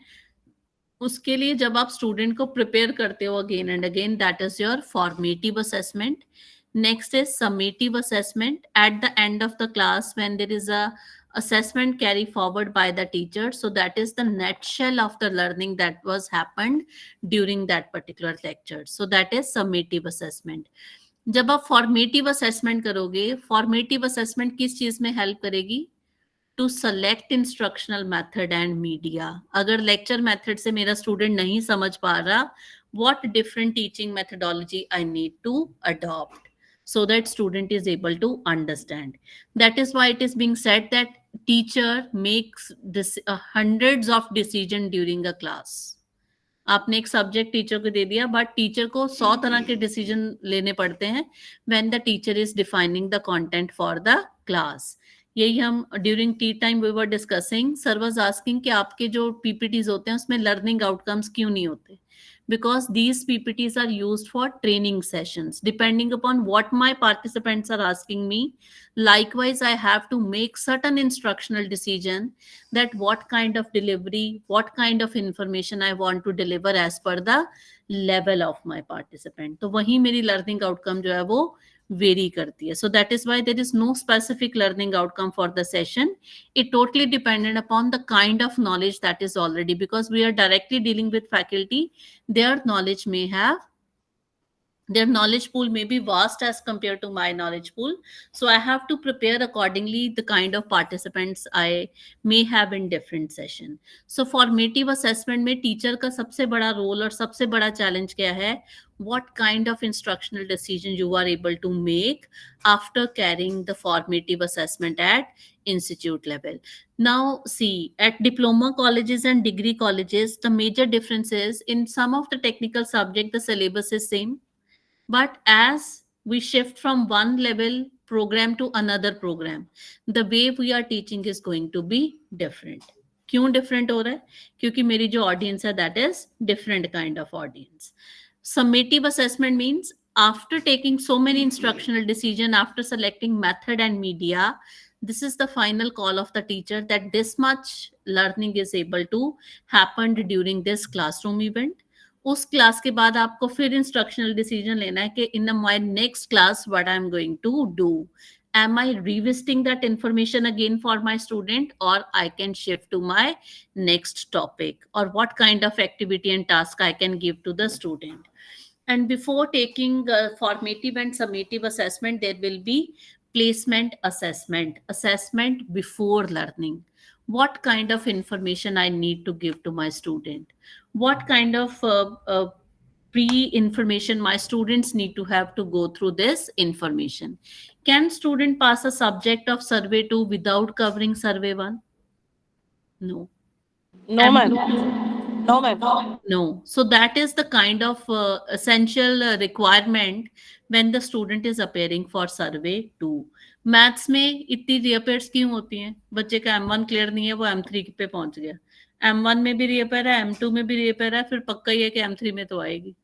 उसके लिए जब आप student को prepare करते हो again and again, that is your formative assessment. Next is summative assessment at the end of the class when there is a assessment carry forward by the teacher. So that is the nutshell of the learning that was happened during that particular lecture. So that is summative assessment. जब आप formative assessment करोगे, formative assessment किस चीज में help करेगी? To select instructional method and media. अगर lecture method से मेरा स्टूडेंट नहीं समझ पा रहा, what different teaching methodology I need to adopt so that student is able to understand. That is why it is being said that teacher makes this hundreds of decision during a class. आपने एक subject teacher को दे दिया, but teacher को 100 तरह के decision लेने पड़ते हैं when the teacher is defining the content for the class. यही हम during tea time we were discussing. Sir was asking कि आपके जो पीपीटीज होते हैं उसमें लर्निंग आउटकम्स क्यों नहीं होते? Because these PPTs are used for training sessions. Depending upon what my participants are asking me, likewise, I have to make certain instructional decision that what kind of delivery, what kind of information I want to deliver as per the level of my participant. तो वही मेरी learning outcome जो है वो vary करती है. So that is why there is no specific learning outcome for the session. It totally dependent upon the kind of knowledge that is already, because we are directly dealing with faculty, their knowledge may have Their knowledge pool may be vast as compared to my knowledge pool, so I have to prepare accordingly the kind of participants I may have in different session. So formative assessment में teacher का सबसे बड़ा role और सबसे बड़ा challenge क्या है? What kind of instructional decision you are able to make after carrying the formative assessment at institute level. Now see, at diploma colleges and degree colleges, the major difference is in some of the technical subject the syllabus is same, but as we shift from one level program to another program, the way we are teaching is going to be different. क्यों different हो रहा है? क्योंकि मेरी जो audience है that is different kind of audience. Summative assessment means after taking so many instructional decision, after selecting method and media, this is the final call of the teacher that this much learning is able to happen during this classroom event. उस class के बाद आपको फिर instructional decision लेना है कि in my next class what I am going to do. Am I revisiting that information again for my student, or I can shift to my next topic, or what kind of activity and task I can give to the student? And before taking formative and summative assessment, there will be placement assessment, assessment before learning. What kind of information I need to give to my student? What kind of pre-information my students need to have to go through this information? Can student pass a subject of survey 2 without covering survey 1? No. No, ma'am. No, ma'am. No. So that is the kind of essential requirement when the student is appearing for survey 2. Maths में इतनी रीअपेयर्स क्यों होती हैं? बच्चे का M1 clear नहीं है, वो M3 पे पहुंच गया. M1 में भी रीअपेयर है, M2 में भी रीअपेयर है, फिर पक्का ही है कि M3 में तो आएगी.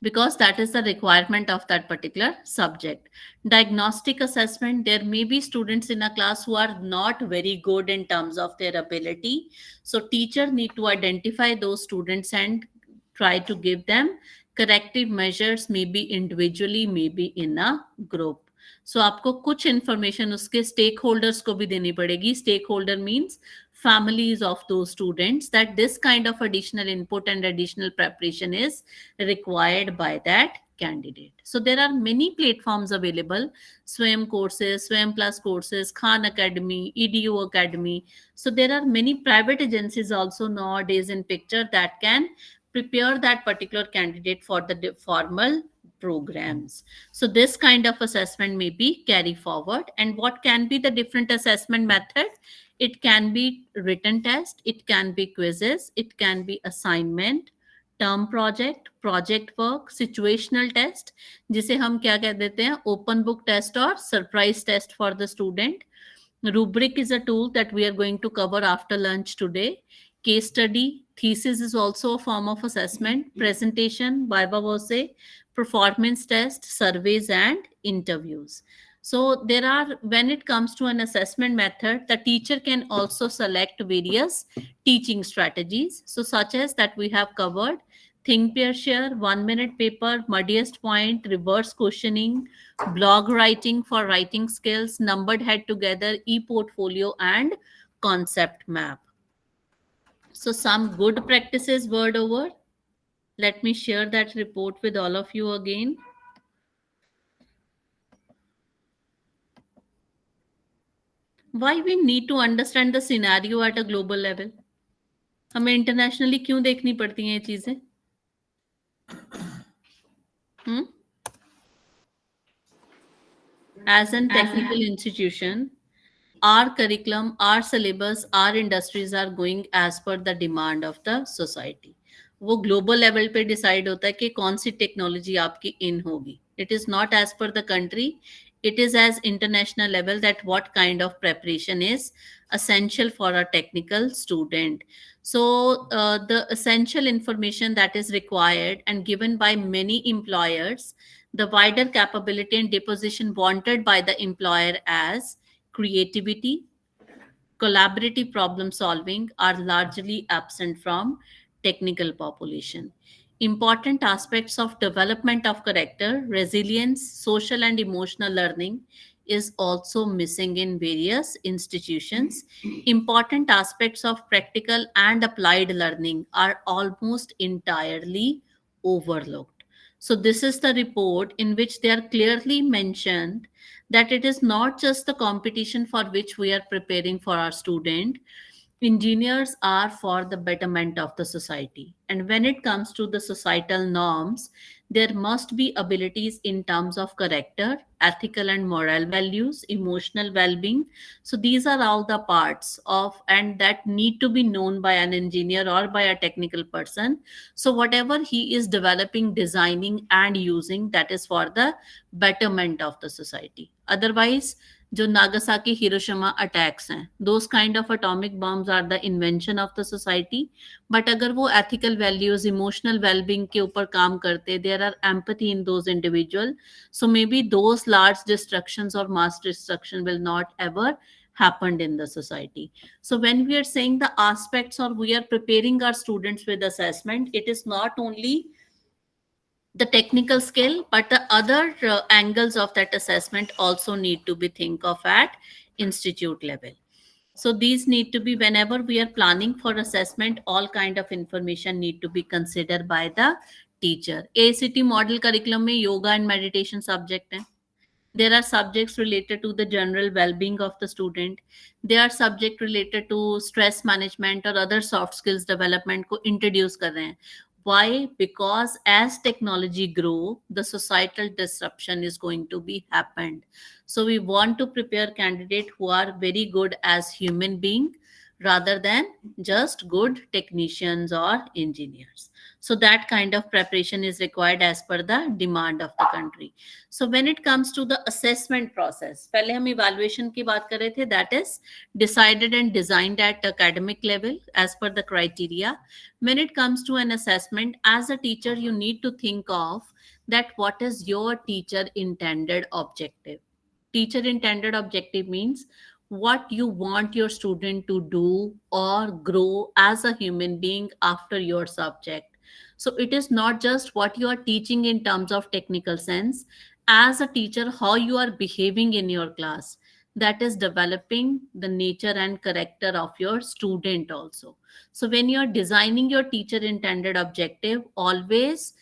Because that is the requirement of that particular subject. Diagnostic assessment, there may be students in a class who are not very good in terms of their ability. So teacher need to identify those students and try to give them corrective measures, maybe individually, maybe in a group. So आपको कुछ information उसके stakeholders को भी देनी पड़ेगी. Stakeholder means families of those students, that this kind of additional input and additional preparation is required by that candidate. So there are many platforms available: Swayam courses, Swayam Plus courses, Khan Academy, EDU Academy. So there are many private agencies also nowadays in picture that can prepare that particular candidate for the formal programs. So this kind of assessment may be carry forward. And what can be the different assessment method? It can be written test, it can be quizzes, it can be assignment, term project, project work, situational test, जिसे हम क्या कह देते हैं, open book test or surprise test for the student. Rubric is a tool that we are going to cover after lunch today. Case study, thesis is also a form of assessment, presentation, viva voce, performance test, surveys, and interviews. So there are, when it comes to an assessment method, the teacher can also select various teaching strategies. So such as that we have covered: think, pair, share, 1 minute paper, muddiest point, reverse questioning, blog writing for writing skills, numbered head together, e-portfolio, and concept map. So some good practices word over. Let me share that report with all of you again. Why we need to understand the scenario at a global level? हमें internationally क्यों देखनी पड़ती हैं ये चीजें? As a technical institution, our curriculum, our syllabus, our industries are going as per the demand of the society. वो global level पे decide होता है कि कौन सी टेक्नोलॉजी आपकी इन होगी. It is not as per the country. It is as international level that what kind of preparation is essential for a technical student. So the essential information that is required and given by many employers, the wider capability and deposition wanted by the employer as creativity, collaborative problem solving are largely absent from technical population. Important aspects of development of character, resilience, social and emotional learning is also missing in various institutions. Important aspects of practical and applied learning are almost entirely overlooked. So this is the report in which they are clearly mentioned that it is not just the competition for which we are preparing for our student. Engineers are for the betterment of the society. And when it comes to the societal norms, there must be abilities in terms of character, ethical and moral values, emotional well-being. So these are all the parts of and that need to be known by an engineer or by a technical person. So whatever he is developing, designing and using, that is for the betterment of the society. Otherwise, जो Nagasaki Hiroshima attacks हैं, those kind of atomic bombs are the invention of the society. But अगर वो ethical values, emotional wellbeing के ऊपर काम करते, there are empathy in those individual, so maybe those large destructions और mass destruction will not ever happened in the society. So when we are saying the aspects or we are preparing our students with assessment, it is not only the technical skill, but the other angles of that assessment also need to be think of at institute level. So these need to be, whenever we are planning for assessment, all kind of information need to be considered by the teacher. ACT model curriculum में yoga and meditation subject है. There are subjects related to the general well-being of the student. There are subject related to stress management or other soft skills development को introduce कर रहे हैं. Why? Because as technology grow, the societal disruption is going to be happened. So we want to prepare candidates who are very good as human being rather than just good technicians or engineers. So that kind of preparation is required as per the demand of the country. So when it comes to the assessment process, पहले हम evaluation की बात कर रहे थे, that is decided and designed at academic level as per the criteria. When it comes to an assessment, as a teacher, you need to think of that what is your teacher intended objective. Teacher intended objective means what you want your student to do or grow as a human being after your subject. So it is not just what you are teaching in terms of technical sense. As a teacher, how you are behaving in your class, that is developing the nature and character of your student also. So when you are designing your teacher intended objective, always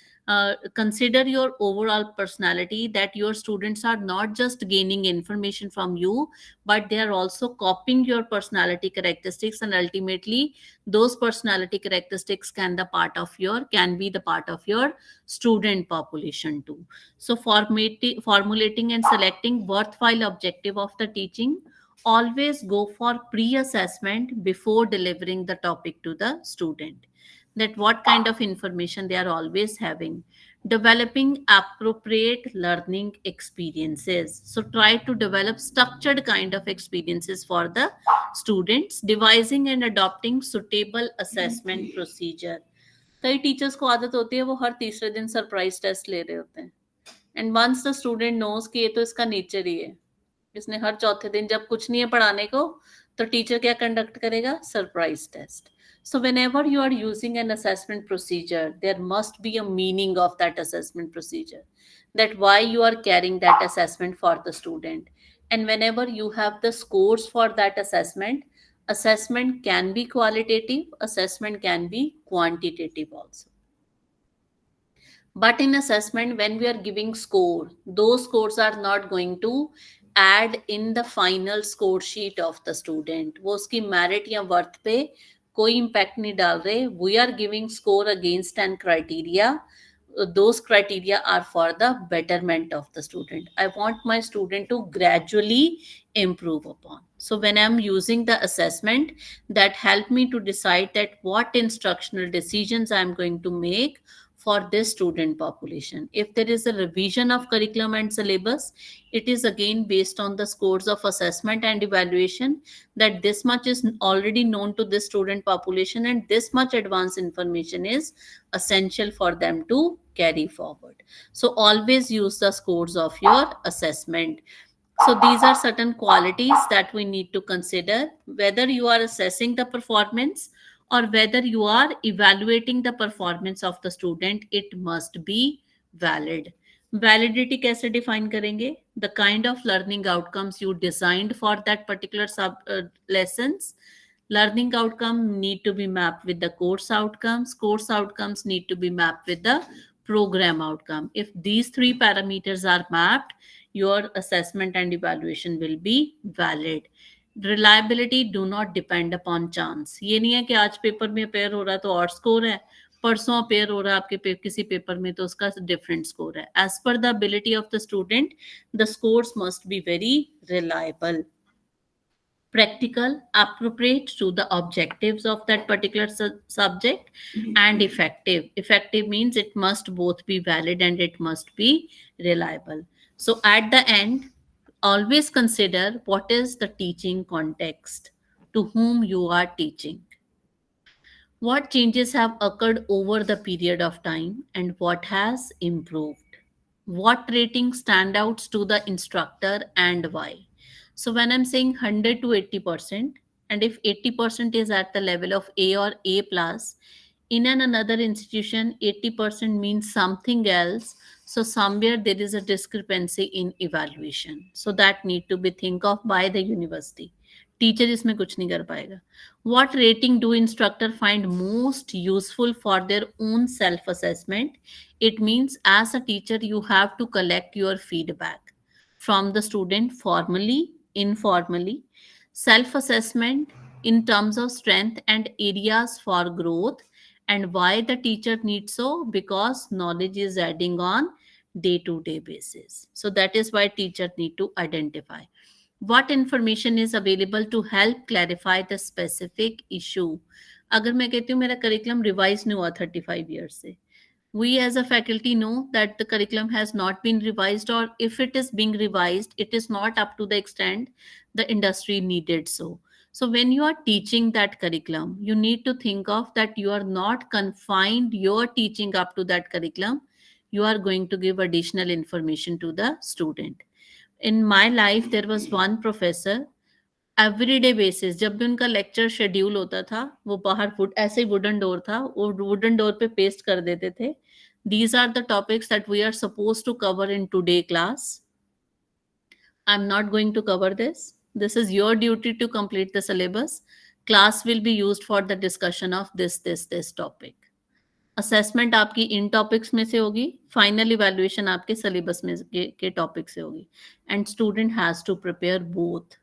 consider your overall personality, that your students are not just gaining information from you, but they are also copying your personality characteristics, and ultimately those personality characteristics can be the part of your student population too. So formulating and selecting worthwhile objective of the teaching, always go for pre-assessment before delivering the topic to the student, that what kind of information they are always having. Developing appropriate learning experiences, so try to develop structured kind of experiences for the students. Devising and adopting suitable assessment procedure. कई teachers को आदत होती है वो हर तीसरे दिन surprise test ले रहे होते हैं, and once the student knows कि ये तो इसका नेचर ही है, इसने हर चौथे दिन जब कुछ नहीं है पढ़ाने को तो टीचर क्या कंडक्ट करेगा, surprise test. So whenever you are using an assessment procedure, there must be a meaning of that assessment procedure, that why you are carrying that assessment for the student. And whenever you have the scores for that assessment, assessment can be qualitative, assessment can be quantitative also. But in assessment, when we are giving score, those scores are not going to add in the final score sheet of the student. वो उसकी merit या worth पे कोई impact नहीं डाल रहे. We are giving score against an criteria. Those criteria are for the betterment of the student. I want my student to gradually improve upon. So when I'm using the assessment, that help me to decide that what instructional decisions I'm going to make for this student population. If there is a revision of curriculum and syllabus, it is again based on the scores of assessment and evaluation, that this much is already known to this student population and this much advanced information is essential for them to carry forward. So always use the scores of your assessment. So these are certain qualities that we need to consider, whether you are assessing the performance or whether you are evaluating the performance of the student, it must be valid. Validity कैसे define करेंगे? The kind of learning outcomes you designed for that particular lessons. Learning outcome need to be mapped with the course outcomes. Course outcomes need to be mapped with the program outcome. If these three parameters are mapped, your assessment and evaluation will be valid. Reliability do not depend upon chance. ये नहीं है कि आज paper में appear हो रहा है तो और स्कोर है, परसों अपेयर हो रहा है आपके किसी पेपर में तो उसका डिफरेंट स्कोर है. As per the ability of the student, the scores must be very reliable, practical, appropriate to the objectives of that particular subject, and effective. Effective means it must both be valid and it must be reliable. So at the end, always consider what is the teaching context, to whom you are teaching, what changes have occurred over the period of time, and what has improved, what rating standouts to the instructor and why. So when I'm saying 100 to 80%, and if 80% is at the level of A or A plus, in another institution, 80% means something else. So somewhere there is a discrepancy in evaluation. So that need to be think of by the university. Teacher इसमें कुछ नहीं कर पाएगा. What rating do instructor find most useful for their own self-assessment? It means as a teacher, you have to collect your feedback from the student formally, informally, self-assessment in terms of strength and areas for growth, and why the teacher needs so, because knowledge is adding on day-to-day basis. So that is why teacher need to identify what information is available to help clarify the specific issue. अगर मैं कहती हूँ मेरा curriculum revise नहीं हुआ 35 years से, we as a faculty know that the curriculum has not been revised, or if it is being revised, it is not up to the extent the industry needed so. So when you are teaching that curriculum, you need to think of that you are not confined your teaching up to that curriculum. You are going to give additional information to the student. In my life, there was one professor, everyday basis जब भी उनका lecture schedule होता था, वो बाहर ऐसे ही wooden door था, वो वुडन डोर पे पेस्ट कर देते थे, these are the topics that we are supposed to cover in today class. I'm not going to cover this. This is your duty to complete the syllabus. Class will be used for the discussion of this topic. Assessment आपकी इन topics में से होगी, final evaluation आपके syllabus में के topic से होगी, and student has to prepare both.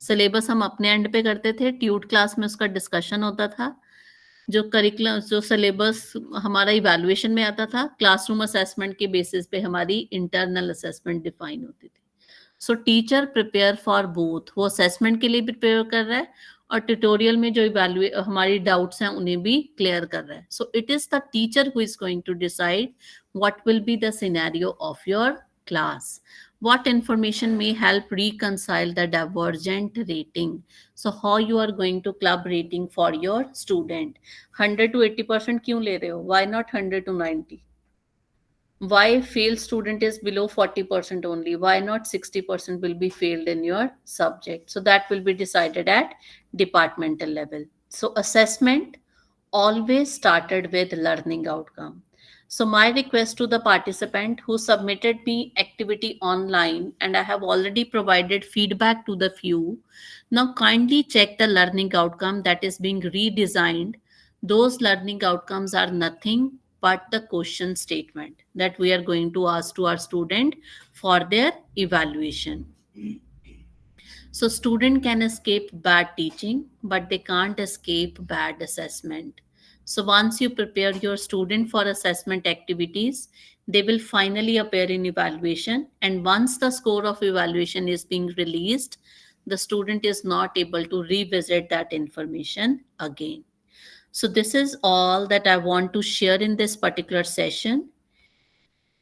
Syllabus हम अपने एंड पे करते थे, ट्यूट क्लास में उसका डिस्कशन होता था, जो करिकुलम जो सिलेबस हमारा इवैल्यूएशन में आता था, क्लासरूम असेसमेंट के बेसिस पे हमारी इंटरनल असेसमेंट डिफाइन होती थी. सो टीचर प्रिपेयर फॉर बोथ, वो असेसमेंट के लिए भी प्रिपेयर कर रहा है और ट्यूटोरियल में जो हमारी डाउट्स हैं उन्हें भी क्लियर कर रहा है. So it is the teacher who is going to decide what will be the scenario of your class. What information may help reconcile the divergent rating? So how you are going to club rating for your student? 100 to 80% क्यों ले रहे हो? Why not 100 to 90? Why failed student is below 40% only? Why not 60% will be failed in your subject? So that will be decided at departmental level. So assessment always started with learning outcome. So my request to the participant who submitted me activity online, and I have already provided feedback to the few. Now kindly check the learning outcome that is being redesigned. Those learning outcomes are nothing but the question statement that we are going to ask to our student for their evaluation. So student can escape bad teaching, but they can't escape bad assessment. So once you prepare your student for assessment activities, they will finally appear in evaluation. And once the score of evaluation is being released, the student is not able to revisit that information again. So this is all that I want to share in this particular session.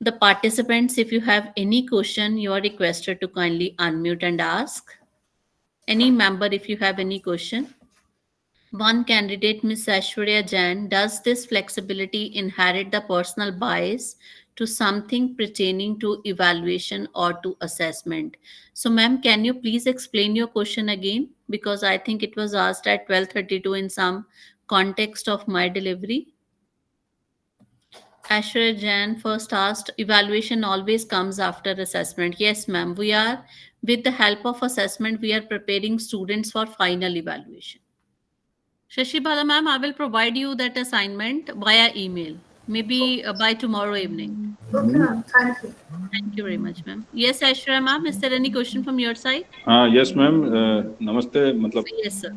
The participants, if you have any question, you are requested to kindly unmute and ask. Any member, if you have any question. One candidate, Ms. Aishwarya Jain, does this flexibility inherit the personal bias to something pertaining to evaluation or to assessment? So, ma'am, can you please explain your question again? Because I think it was asked at 12:32 in some context of my delivery. Aishwarya Jain first asked, evaluation always comes after assessment. Yes, ma'am, we are, with the help of assessment, we are preparing students for final evaluation. Shashi Bala ma'am, I will provide you that assignment via email. maybe by tomorrow evening. Okay, ma'am. Thank you. Thank you very much, ma'am. Yes, Aishwarya ma'am, is there any question from your side? Yes, ma'am. Namaste. Matlab, Yes, sir.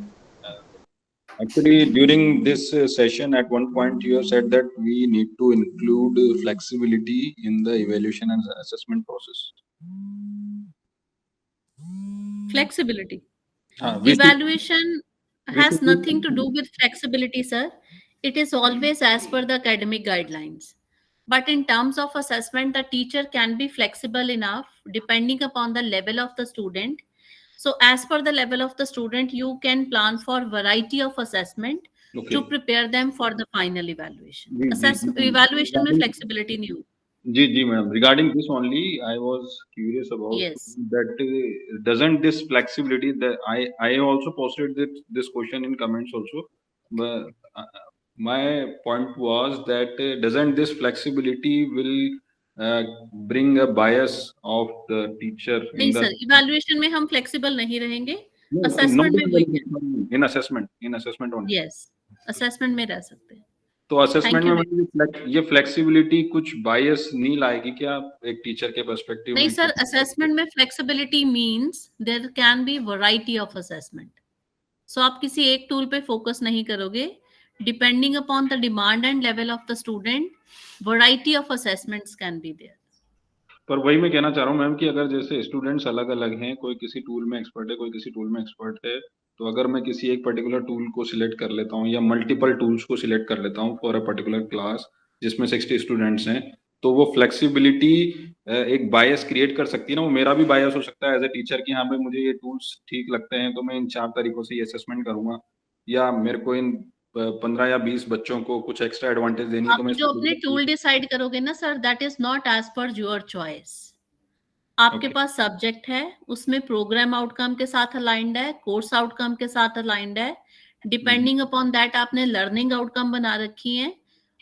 actually, during this session, at one point, you have said that we need to include flexibility in the evaluation and assessment process. Flexibility. We should- Evaluation has should- nothing to do with flexibility, sir. It is always as per the academic guidelines. But in terms of assessment, the teacher can be flexible enough depending upon the level of the student. So as per the level of the student, you can plan for variety of assessment Okay. to prepare them for the final evaluation. Ji, Evaluation में flexibility नहीं होगी. जी, madam. Regarding this only, I was curious about Yes. that. Doesn't this flexibility that I also posted this question in comments also, but my point was that doesn't this flexibility will bring a bias of the teacher नहीं sir, evaluation में हम flexible नहीं रहेंगे. Assessment में we can. in assessment only. Yes, assessment में रह सकते हैं. तो असेसमेंट you. में मतलब ये फ्लेक्सिबिलिटी कुछ बायस नहीं लाएगी क्या एक टीचर के पर्सपेक्टिव में? नहीं सर, असेसमेंट में flexibility means there can be variety of assessment. So आप किसी एक टूल पे फोकस नहीं करोगे. Depending upon the demand and level of the student, variety of assessments can be there. पर वही मैं कहना चाह रहा हूँ मैम कि अगर जैसे स्टूडेंट्स अलग अलग हैं, कोई किसी टूल में एक्सपर्ट है, कोई किसी टूल में एक्सपर्ट है, तो अगर मैं किसी एक पर्टिकुलर टूल को सिलेक्ट कर लेता हूँ या मल्टीपल टूल्स को सिलेक्ट कर लेता हूँ फॉर अ पर्टिकुलर क्लास जिसमें 60 स्टूडेंट्स हैं, तो वो फ्लेक्सिबिलिटी एक बायस क्रिएट कर सकती है ना. वो मेरा भी बायस हो सकता है एज ए टीचर कि हाँ भाई मुझे ये टूल्स ठीक लगते हैं तो मैं इन 4 तरीकों से ये असेसमेंट करूंगा, या मेरे को इन 15 या 20 बच्चों को कुछ एक्स्ट्रा एडवांटेज देनी है आप तो मैं जो अपने टूल डिसाइड करोगे ना sir, that is not as per your choice. आपके Okay. पास सब्जेक्ट है, उसमें प्रोग्राम आउटकम के साथ अलाइंड है, कोर्स आउटकम के साथ अलाइंड है. डिपेंडिंग अपॉन दैट आपने लर्निंग आउटकम बना रखी है.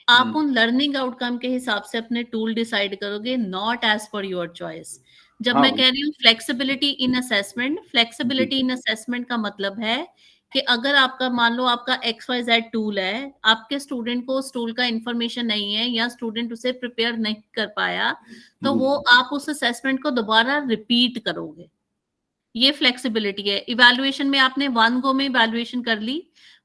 आप उन लर्निंग आउटकम के हिसाब से अपने टूल डिसाइड करोगे, not as per your choice. जब हाँ. मैं कह रही हूँ flexibility in assessment, flexibility in assessment का मतलब है कि अगर आपका मान लो आपका XYZ टूल है, आपके स्टूडेंट को उस टूल का इंफॉर्मेशन नहीं है या स्टूडेंट उसे प्रिपेयर नहीं कर पाया, तो वो आप उस असेसमेंट को दोबारा रिपीट करोगे. ये फ्लेक्सिबिलिटी है. इवैल्यूएशन में आपने 1 गो में इवैल्यूएशन कर ली,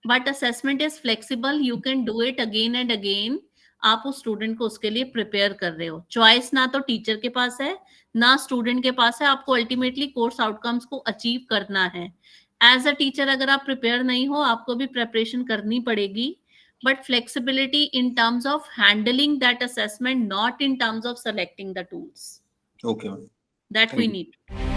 but assessment is flexible. You can do it again and again. आप उस स्टूडेंट को उसके लिए प्रिपेयर कर रहे हो. चॉइस ना तो टीचर के पास है ना स्टूडेंट के पास है. आपको अल्टीमेटली कोर्स आउटकम्स को अचीव करना है. एज अ टीचर अगर आप प्रिपेयर नहीं हो, आपको भी प्रिपरेशन करनी पड़ेगी, but flexibility in terms of handling that assessment, not in terms of selecting the tools. Okay. That we need.